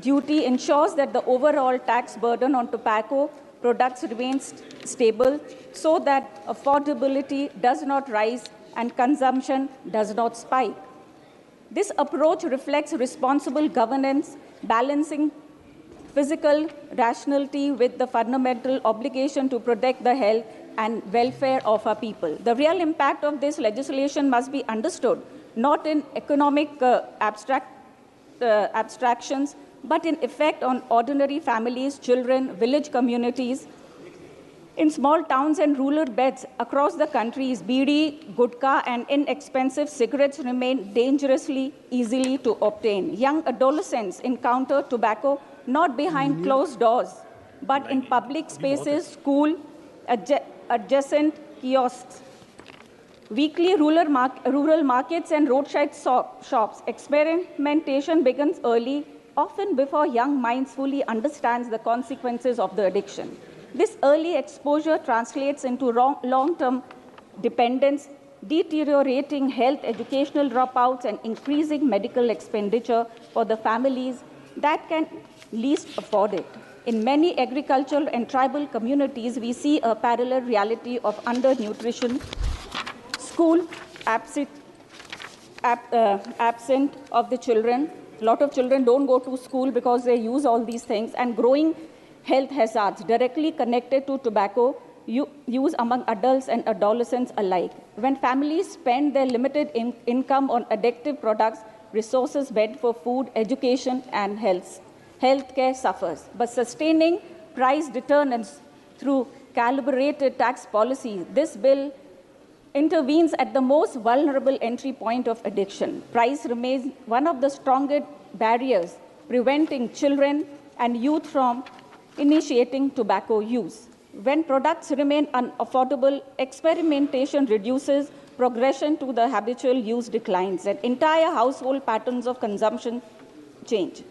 duty ensures that the overall tax burden on tobacco products remains stable so that affordability does not rise and consumption does not spike. This approach reflects responsible governance, balancing physical rationality with the fundamental obligation to protect the health and welfare of our people. The real impact of this legislation must be understood not in economic abstractions, but in effect on ordinary families, children, village communities. In small towns and rural beds across the countries, bidi, gutka, and inexpensive cigarettes remain dangerously easily to obtain. Young adolescents encounter tobacco not behind closed doors, but in public spaces, school, adjacent kiosks. Weekly rural markets and roadside shops. Experimentation begins early, often before young minds fully understands the consequences of the addiction. This early exposure translates into long-term dependence, deteriorating health, educational dropouts, and increasing medical expenditure for the families that can least afford it. In many agricultural and tribal communities, we see a parallel reality of undernutrition, school absent of the children. A lot of children don't go to school because they use all these things, and growing health hazards directly connected to tobacco use among adults and adolescents alike. When families spend their limited income on addictive products, resources bent for food, education, and healthcare suffers. But sustaining price deterrence through calibrated tax policy, this bill intervenes at the most vulnerable entry point of addiction. Price remains one of the strongest barriers preventing children and youth from initiating tobacco use. When products remain unaffordable, experimentation reduces, progression to the habitual use declines, and entire household patterns of consumption change.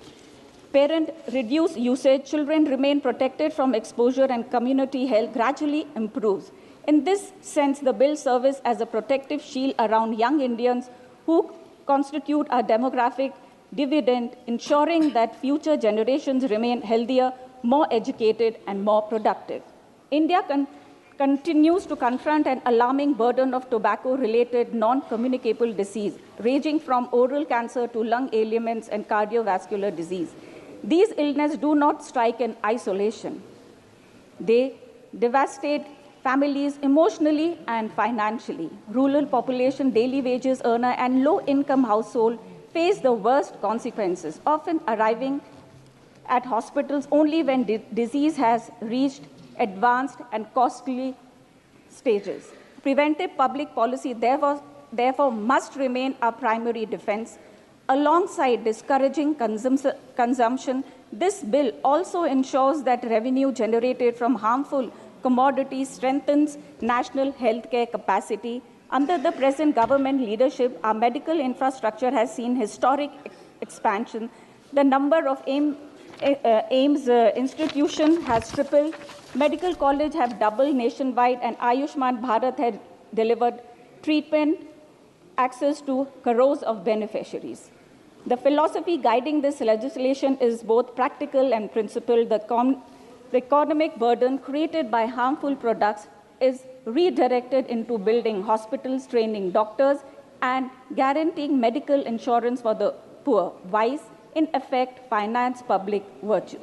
Parents reduce usage, children remain protected from exposure, and community health gradually improves. In this sense, the bill serves as a protective shield around young Indians who constitute a demographic dividend, ensuring that future generations remain healthier, more educated, and more productive. India continues to confront an alarming burden of tobacco-related non-communicable disease, ranging from oral cancer to lung ailments and cardiovascular disease. These illnesses do not strike in isolation. They devastate families emotionally and financially. Rural population, daily wages earner, and low-income households face the worst consequences, often arriving at hospitals only when disease has reached advanced and costly stages. Preventive public policy, therefore must remain our primary defense. Alongside discouraging consumption, this bill also ensures that revenue generated from harmful commodities strengthens national healthcare capacity. Under the present government leadership, our medical infrastructure has seen historic expansion. The number of AIIMS institution has tripled. Medical college have doubled nationwide, and Ayushman Bharat has delivered treatment access to crores of beneficiaries. The philosophy guiding this legislation is both practical and principled. The economic burden created by harmful products is redirected into building hospitals, training doctors, and guaranteeing medical insurance for the poor. Wise, in effect finance public virtue.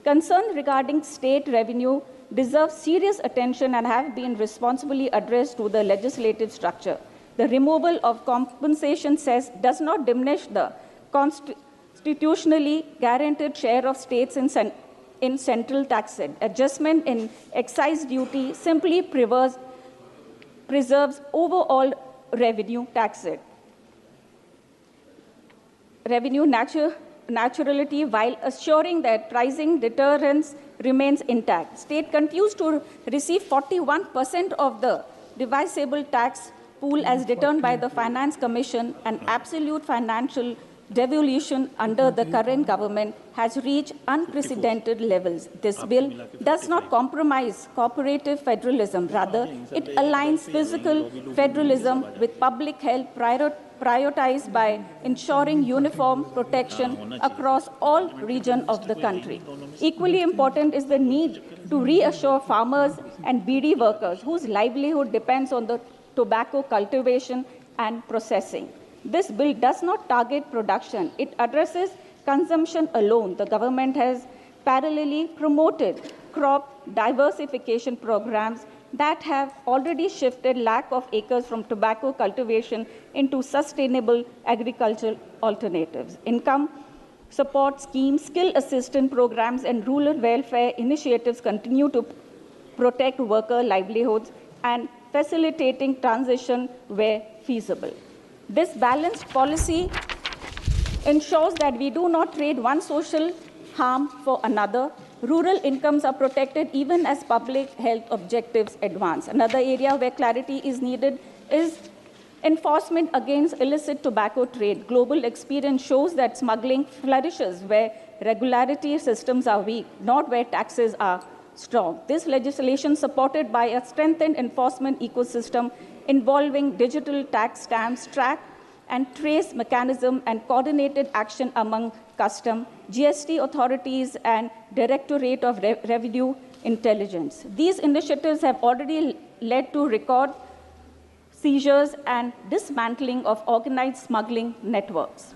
Concerns regarding state revenue deserve serious attention and have been responsibly addressed to the legislative structure. The removal of compensation cess does not diminish the constitutionally guaranteed share of states in central tax. Adjustment in excise duty simply preserves overall revenue naturality while assuring that pricing deterrence remains intact. State continues to receive 41% of the divisible tax pool as determined by the Finance Commission, and absolute financial devolution under the current government has reached unprecedented levels. This bill does not compromise cooperative federalism. Rather, it aligns physical federalism with public health prioritized by ensuring uniform protection across all regions of the country. Equally important is the need to reassure farmers and BD workers whose livelihood depends on the tobacco cultivation and processing. This bill does not target production. It addresses consumption alone. The government has parallelly promoted crop diversification programs that have already shifted lakh of acres from tobacco cultivation into sustainable agricultural alternatives. Income support schemes, skill assistance programs, and rural welfare initiatives continue to protect worker livelihoods and facilitating transition where feasible. This balanced policy ensures that we do not trade one social harm for another. Rural incomes are protected even as public health objectives advance. Another area where clarity is needed is enforcement against illicit tobacco trade. Global experience shows that smuggling flourishes where regularity systems are weak, not where taxes are strong. This legislation, supported by a strengthened enforcement ecosystem involving digital tax stamps, track and trace mechanism, and coordinated action among custom, GST authorities, and Directorate of Revenue Intelligence. These initiatives have already led to record seizures and dismantling of organized smuggling networks.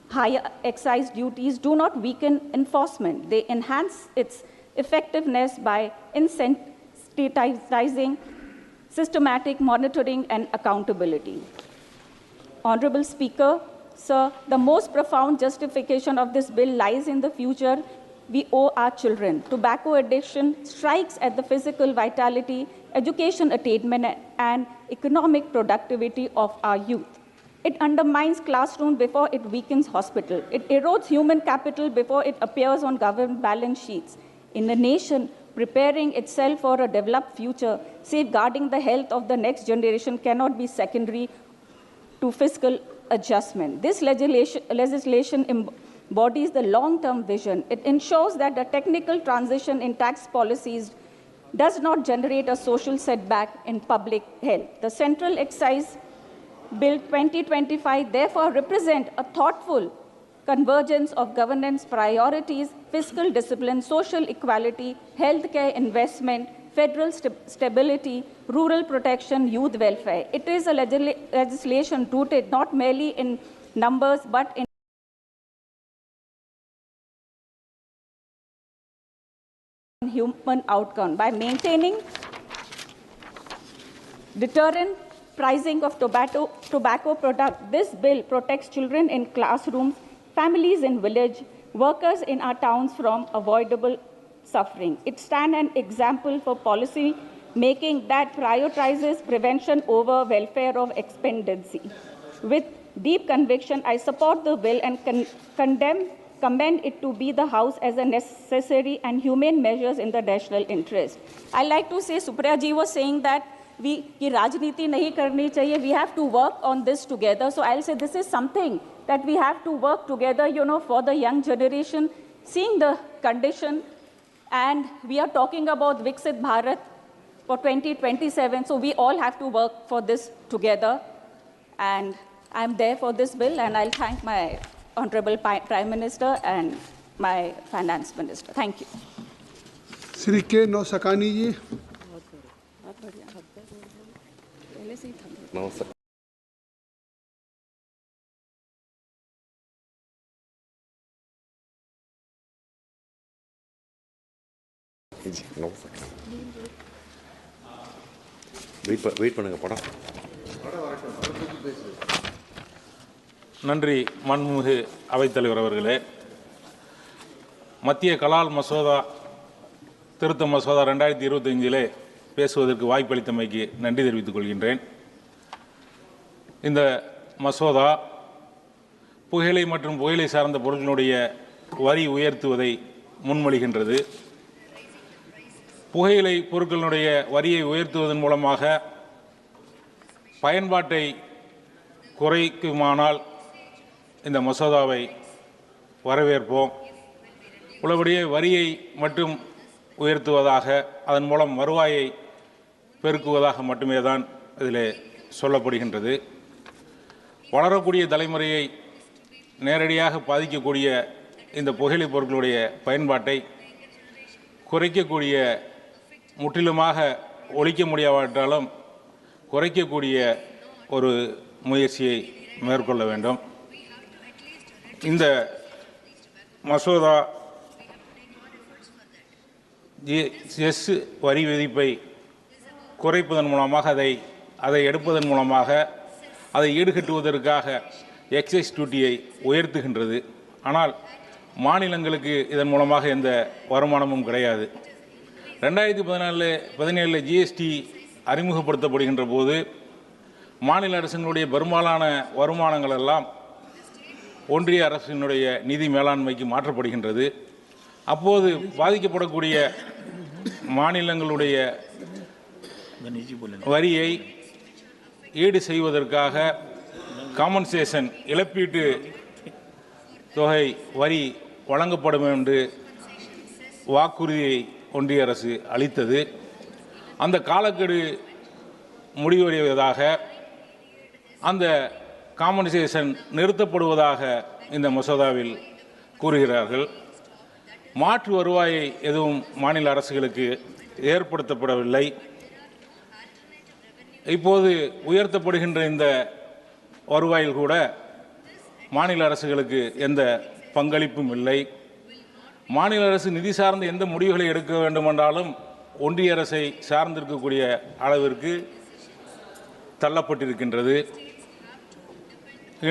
Higher excise duties do not weaken enforcement. They enhance its effectiveness by incentivizing systematic monitoring and accountability. Honorable Speaker, sir, the most profound justification of this bill lies in the future we owe our children. Tobacco addiction strikes at the physical vitality, education attainment, and economic productivity of our youth. It undermines classroom before it weakens hospital. It erodes human capital before it appears on government balance sheets. In a nation preparing itself for a developed future, safeguarding the health of the next generation cannot be secondary to fiscal adjustment. This legislation embodies the long-term vision. It ensures that the technical transition in tax policies does not generate a social setback in public health. The Central Excise Bill 2025 therefore represents a thoughtful convergence of governance priorities, fiscal discipline, social equality, healthcare investment, federal stability, rural protection, youth welfare. It is a legislation rooted not merely in numbers but in human outcome. By maintaining deterrent pricing of tobacco products, this bill protects children in classrooms, families in village, workers in our towns from avoidable suffering. It stands an example for policy making that prioritizes prevention over welfare of expectancy. With deep conviction, I support the bill and commend it to be the House as a necessary and humane measures in the national interest. I like to say, Supriya ji was saying that we rajniti nahi karni chahiye. We have to work on this together. So I'll say this is something that we have to work together, for the young generation, seeing the condition. And we are talking about Viksit Bharat for 2027. So we all have to work for this together. And I'm there for this bill. And I'll thank my Honorable Prime Minister and my Finance Minister. Thank you. Shri K. Nausakani ji. Wait பண்ணுங்க படம். நன்றி மாண்புமிகு அவைத்தலைவர் அவர்களே. மத்திய கலால் மசோதா திருத்த மசோதா 2025 பேசுவதற்கு வாய்ப்பளித்தமைக்கு நன்றி தெரிவித்துக் கொள்கின்றேன். இந்த மசோதா புகையிலை மற்றும் புகையிலை சார்ந்த பொருட்களுடைய வரி உயர்த்துவதை முன்மொழிகின்றது. புகையிலை பொருட்களுடைய வரியை உயர்த்துவதன் மூலமாக பயன்பாட்டை குறைக்குமானால் இந்த மசோதாவை வரவேற்போம். உள்ளபடியே வரியை மட்டும் உயர்த்துவதாக, அதன் மூலம் வருவாயை பெருக்குவதாக மட்டுமே தான் இதில் சொல்லப்படுகின்றது. வளரக்கூடிய தலைமுறையை நேரடியாக பாதிக்கக்கூடிய இந்த புகையிலை பொருட்களுடைய பயன்பாட்டை குறைக்கக்கூடிய, முற்றிலுமாக ஒழிக்க முடியாவிட்டாலும் குறைக்கக்கூடிய ஒரு முயற்சியை மேற்கொள்ள வேண்டும். இந்த மசோதா செஸ் வரி விதிப்பை குறைப்பதன் மூலமாக, அதை எடுப்பதன் மூலமாக அதை ஈடுகட்டுவதற்காக எக்ஸைஸ் டியூட்டியை உயர்த்துகின்றது. ஆனால் மாநிலங்களுக்கு இதன் மூலமாக எந்த வருமானமும் கிடையாது. 2017 ஜிஎஸ்டி அறிமுகப்படுத்தப்படுகின்ற போது மாநில அரசுகளுடைய பெரும்பாலான வருமானங்கள் எல்லாம் ஒன்றிய அரசினுடைய நிதி மேலாண்மைக்கு மாற்றப்படுகின்றது. அப்போது பாதிக்கப்படக்கூடிய மாநிலங்களுடைய வரியை ஈடு செய்வதற்காக காம்பன்சேஷன், இழப்பீட்டு தொகை வரி வழங்கப்படும் என்று வாக்குறுதியை ஒன்றிய அரசு அளித்தது. அந்த காலக்கெடு முடிவடைவதாக, அந்த காம்பன்சேஷன் நிறுத்தப்படுவதாக இந்த மசோதாவில் கூறுகிறார்கள். மாற்று வருவாயை எதுவும் மாநில அரசுகளுக்கு ஏற்படுத்தப்படவில்லை. இப்போது உயர்த்தப்படுகின்ற இந்த வருவாயில் கூட மாநில அரசுகளுக்கு எந்த பங்களிப்பும் இல்லை. மாநில அரசு நிதி சார்ந்த எந்த முடிவுகளை எடுக்க வேண்டுமென்றாலும் ஒன்றிய அரசை சார்ந்திருக்கக்கூடிய அளவிற்கு தள்ளப்பட்டிருக்கின்றது.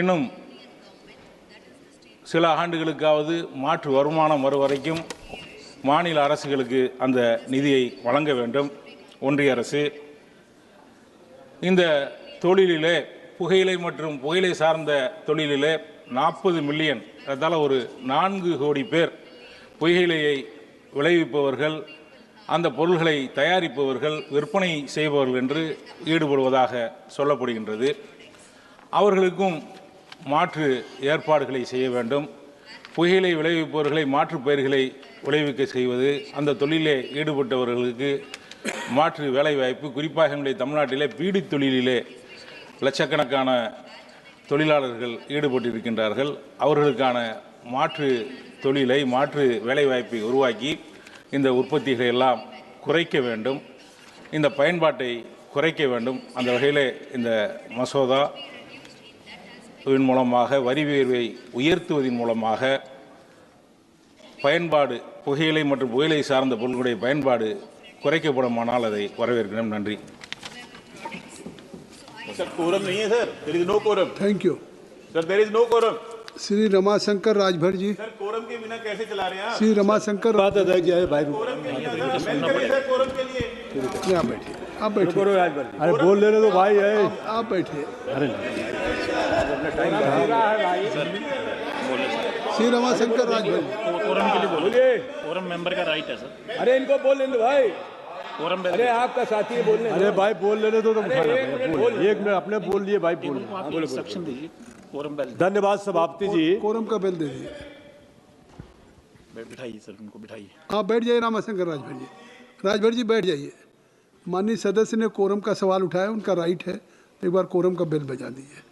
இன்னும் சில ஆண்டுகளுக்காவது மாற்று வருமானம் வரும் வரைக்கும் மாநில அரசுகளுக்கு அந்த நிதியை வழங்க வேண்டும் ஒன்றிய அரசு. இந்த தொழிலிலே, புகையிலை மற்றும் புகையிலை சார்ந்த தொழிலிலே 40 மில்லியன், அதால் ஒரு 4 கோடி பேர் புகையிலையை விளைவிப்பவர்கள், அந்த பொருள்களை தயாரிப்பவர்கள், விற்பனை செய்பவர்கள் என்று ஈடுபடுவதாக சொல்லப்படுகின்றது. அவர்களுக்கும் மாற்று ஏற்பாடுகளை செய்ய வேண்டும். புகையிலை விளைவிப்பவர்களை மாற்று பயிர்களை விளைவிக்க செய்வது, அந்த தொழிலே ஈடுபட்டவர்களுக்கு மாற்று வேலைவாய்ப்பு, குறிப்பாக நம்முடைய தமிழ்நாட்டிலே பீடி தொழிலிலே லட்சக்கணக்கான தொழிலாளர்கள் ஈடுபட்டிருக்கின்றார்கள். அவர்களுக்கான மாற்று தொழிலை, மாற்று வேலைவாய்ப்பை உருவாக்கி இந்த உற்பத்திகளை எல்லாம் குறைக்க வேண்டும், இந்த பயன்பாட்டை குறைக்க வேண்டும். அந்த வகையில் இந்த மசோதா மூலமாக, வரி உயர்வை உயர்த்துவதன் மூலமாக பயன்பாடு, புகையிலை மற்றும் புகையிலை சார்ந்த பொருட்களுடைய பயன்பாடு குறைக்கப்படுமானால் அதை வரவேற்கிறேன். நன்றி. कोरम नहीं है sir, there is no quorum. Thank you sir, there is no quorum. Shri Ramashankar Rajbhar ji. Sir, quorum के बिना कैसे चला रहे हैं आप? श्री रमाशंकर बात अदा किया है भाई. कोरम के लिए सर, कोरम के लिए आप बैठिए, आप बैठिए. अरे बोल लेने तो भाई है, आप बैठिए. अरे श्री रमाशंकर राजभर, कोरम के लिए बोलिए. कोरम मेंबर का राइट है सर. अरे इनको बोल लेने दो भाई. कोरम, अरे आपका साथी है, बोलने. अरे भाई बोल लेने तो तुम खाना बोल. एक मिनट अपने बोल लिए भाई, बोल. इंस्ट्रक्शन दीजिए. Quorum bell. धन्यवाद सभापति जी. कोरम का बेल दे दीजिए. बिठाइए सर, उनको बिठाइए. आप बैठ जाइए रामाशंकर राजभर जी. राजभर जी बैठ जाइए. माननीय सदस्य ने कोरम का सवाल उठाया, उनका राइट है. एक बार कोरम का बेल बजा दीजिए.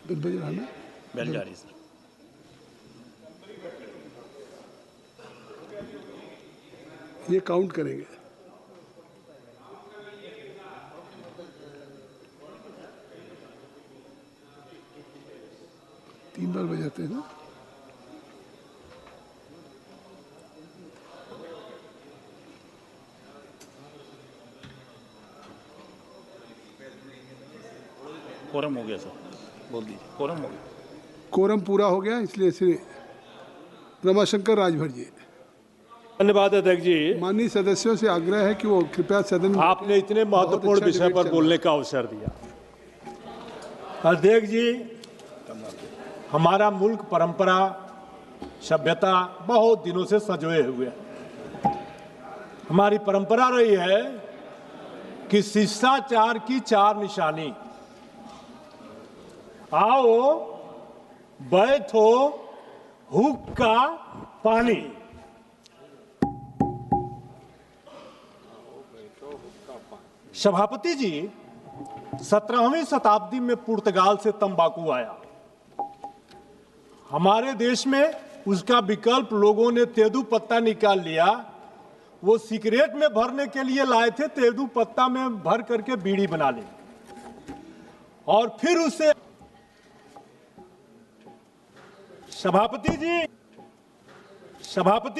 बेल बज रहा है ना? बेल जा रही है सर. ये काउंट करेंगे. 3 बार बजाते हैं ना। कोरम हो गया सर, बोल दीजिए कोरम हो गया। कोरम पूरा हो गया, इसलिए श्री रमाशंकर राजभर जी। धन्यवाद अध्यक्ष जी। माननीय सदस्यों से आग्रह है कि वो कृपया सदन में आपने इतने महत्वपूर्ण विषय पर बोलने का अवसर दिया। अध्यक्ष जी, हमारा मुल्क परंपरा सभ्यता बहुत दिनों से सजोए हुए है। हमारी परंपरा रही है कि शिष्टाचार की 4 निशानी, आओ बैठो हुक्का पानी। सभापति जी, 17वीं शताब्दी में पुर्तगाल से तंबाकू आया। हमारे देश में उसका विकल्प लोगों ने तेदू पत्ता निकाल लिया। वो सिगरेट में भरने के लिए लाए थे, तेदू पत्ता में भर करके बीड़ी बना ली और फिर उसे सभापति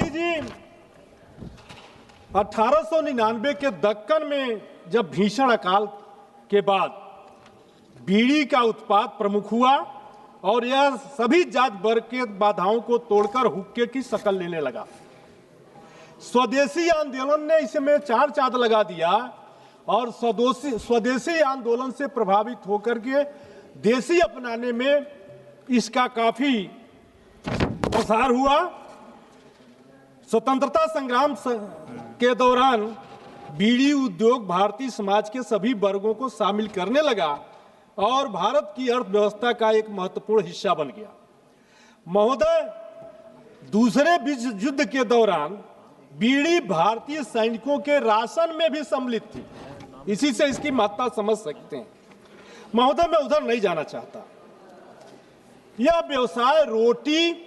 जी 1899 के दक्कन में जब भीषण अकाल के बाद बीड़ी का उत्पाद प्रमुख हुआ और यह सभी जात वर्ग के बाधाओं को तोड़कर हुक्के की शक्ल लेने लगा। स्वदेशी आंदोलन ने इसमें 4 चांद लगा दिया और स्वदेशी आंदोलन से प्रभावित होकर के देशी अपनाने में इसका काफी प्रसार हुआ। स्वतंत्रता संग्राम के दौरान बीड़ी उद्योग भारतीय समाज के सभी वर्गों को शामिल करने लगा और भारत की अर्थव्यवस्था का एक महत्वपूर्ण हिस्सा बन गया। महोदय, दूसरे विश्व युद्ध के दौरान बीड़ी भारतीय सैनिकों के राशन में भी सम्मिलित थी। इसी से इसकी महत्ता समझ सकते हैं। महोदय, मैं उधर नहीं जाना चाहता। यह व्यवसाय रोटी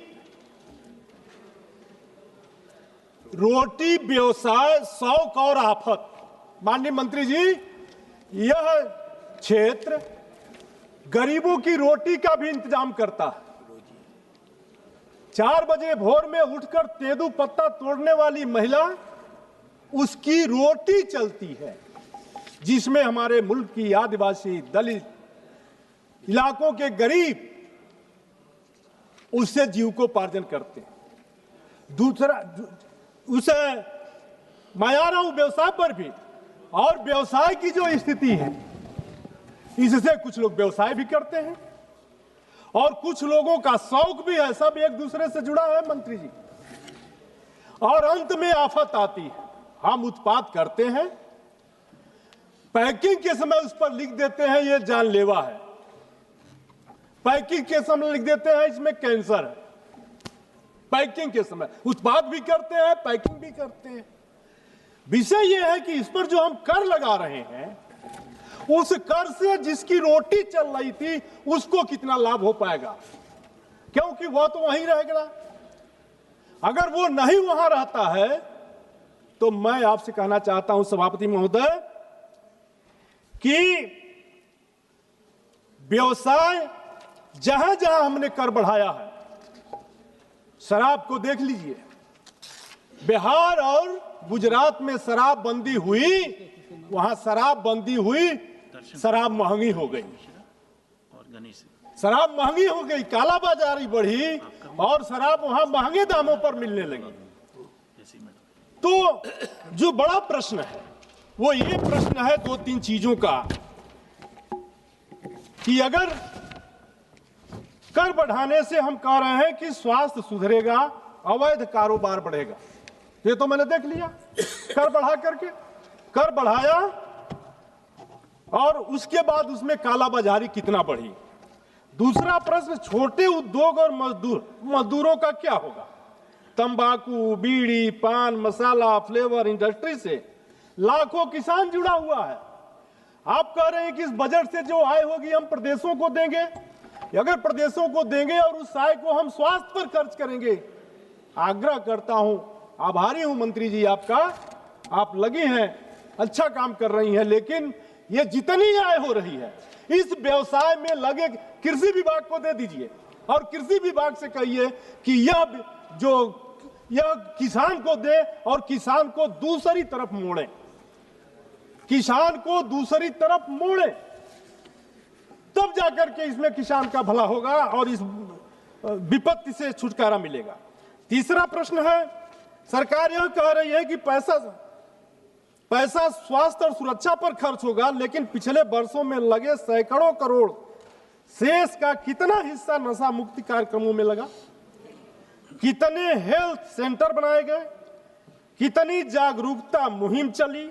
व्यवसाय शौक और आफत। माननीय मंत्री जी, यह क्षेत्र गरीबों की रोटी का भी इंतजाम करता है। 4 बजे भोर में उठकर तेंदू पत्ता तोड़ने वाली महिला, उसकी रोटी चलती है, जिसमें हमारे मुल्क की आदिवासी दलित इलाकों के गरीब उससे जीविकोपार्जन करते हैं। दूसरा, उसे मैं आ रहा हूं व्यवसाय पर भी, और व्यवसाय की जो स्थिति है, इससे कुछ लोग व्यवसाय भी करते हैं और कुछ लोगों का शौक भी है। सब एक दूसरे से जुड़ा है मंत्री जी। और अंत में आफत आती है। हम उत्पाद करते हैं, पैकिंग के समय उस पर लिख देते हैं ये जानलेवा है, पैकिंग के समय लिख देते हैं इसमें कैंसर है। पैकिंग के समय उत्पाद भी करते हैं, पैकिंग भी करते हैं। विषय यह है कि इस पर जो हम कर लगा रहे हैं, उस कर से जिसकी रोटी चल रही थी उसको कितना लाभ हो पाएगा, क्योंकि वह तो वहीं रहेगा। अगर वो नहीं वहां रहता है तो मैं आपसे कहना चाहता हूं सभापति महोदय कि व्यवसाय जहां जहां हमने कर बढ़ाया है, शराब को देख लीजिए, बिहार और गुजरात में शराब बंदी हुई, वहां शराब बंदी हुई, शराब महंगी हो गई, शराब महंगी हो गई, कालाबाजारी बढ़ी और शराब वहां महंगे दामों पर मिलने लगी। तो जो बड़ा प्रश्न है वो ये प्रश्न है 2-3 चीजों का कि अगर कर बढ़ाने से हम कह रहे हैं कि स्वास्थ्य सुधरेगा, अवैध कारोबार बढ़ेगा, ये तो मैंने देख लिया। कर बढ़ा करके कर बढ़ाया और उसके बाद उसमें कालाबाजारी कितना बढ़ी। दूसरा प्रश्न, छोटे उद्योग और मजदूरों का क्या होगा। तंबाकू, बीड़ी, पान मसाला, फ्लेवर इंडस्ट्री से लाखों किसान जुड़ा हुआ है। आप कह रहे हैं कि इस बजट से जो आय होगी हम प्रदेशों को देंगे। अगर प्रदेशों को देंगे और उस आय को हम स्वास्थ्य पर खर्च करेंगे, आग्रह करता हूं, आभारी हूं मंत्री जी आपका, आप लगी हैं, अच्छा काम कर रही हैं, लेकिन ये जितनी आय हो रही है इस व्यवसाय में लगे कृषि विभाग को दे दीजिए और कृषि विभाग से कहिए कि यह किसान को दे और किसान को दूसरी तरफ मोड़े, किसान को दूसरी तरफ मोड़े, तब जाकर के इसमें किसान का भला होगा और इस विपत्ति से छुटकारा मिलेगा। तीसरा प्रश्न है, सरकार यह कह रही है कि पैसा स्वास्थ्य और सुरक्षा पर खर्च होगा, लेकिन पिछले वर्षों में लगे सैकड़ों करोड़ शेष का कितना हिस्सा नशा मुक्ति कार्यक्रमों में लगा? कितने हेल्थ सेंटर बनाए गए? कितनी जागरूकता मुहिम चली?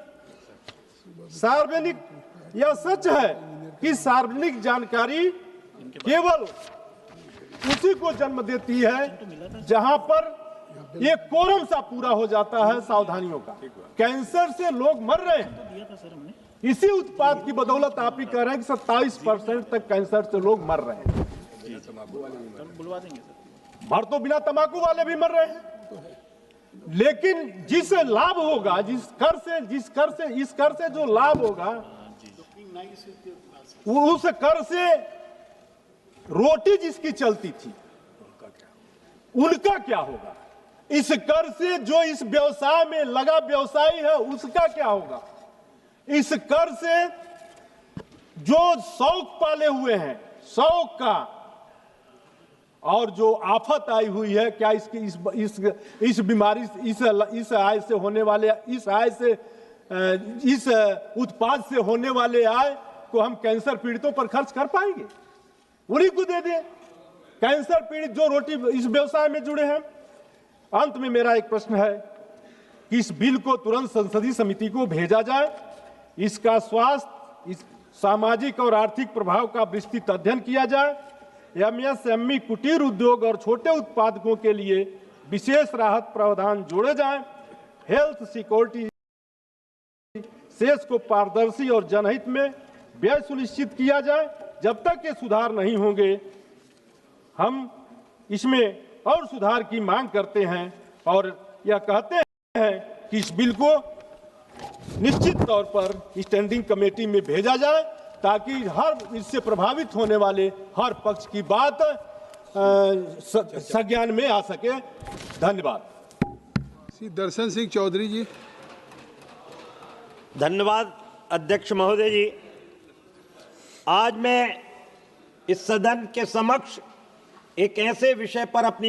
सार्वजनिक, यह सच है कि सार्वजनिक जानकारी केवल उसी को जन्म देती है जहां पर एक कोरम सा पूरा हो जाता है सावधानियों का। कैंसर से लोग मर रहे हैं, इसी उत्पाद की बदौलत आप ही कह रहे हैं कि 27% तक कैंसर से लोग मर रहे हैं। मर तो बिना तंबाकू वाले भी मर रहे हैं, लेकिन जिस लाभ होगा, इस कर से जो लाभ होगा, उस कर से रोटी जिसकी चलती थी उनका क्या होगा? इस कर से जो इस व्यवसाय में लगा व्यवसायी है उसका क्या होगा? इस कर से जो शौक पाले हुए हैं, शौक का, और जो आफत आई हुई है, क्या इसकी इस बीमारी, इस आय से होने वाले, इस उत्पाद से होने वाले आय को हम कैंसर पीड़ितों पर खर्च कर पाएंगे? उन्हीं को दे दें, कैंसर पीड़ित जो रोटी इस व्यवसाय में जुड़े हैं। अंत में मेरा एक प्रश्न है कि इस बिल को तुरंत संसदीय समिति को भेजा जाए, इसका स्वास्थ्य, सामाजिक और आर्थिक प्रभाव का विस्तृत अध्ययन किया जाए, एमएसएमई, कुटीर उद्योग और छोटे उत्पादकों के लिए विशेष राहत प्रावधान जोड़े जाएं, हेल्थ सिक्योरिटी शेष को पारदर्शी और जनहित में व्यय सुनिश्चित किया जाए। जब तक ये सुधार नहीं होंगे, हम इसमें और सुधार की मांग करते हैं और यह कहते हैं कि इस बिल को निश्चित तौर पर स्टैंडिंग कमेटी में भेजा जाए, ताकि हर इससे प्रभावित होने वाले हर पक्ष की बात संज्ञान में आ सके। धन्यवाद। श्री दर्शन सिंह चौधरी जी। धन्यवाद अध्यक्ष महोदय जी। आज मैं इस सदन के समक्ष एक ऐसे विषय पर अपनी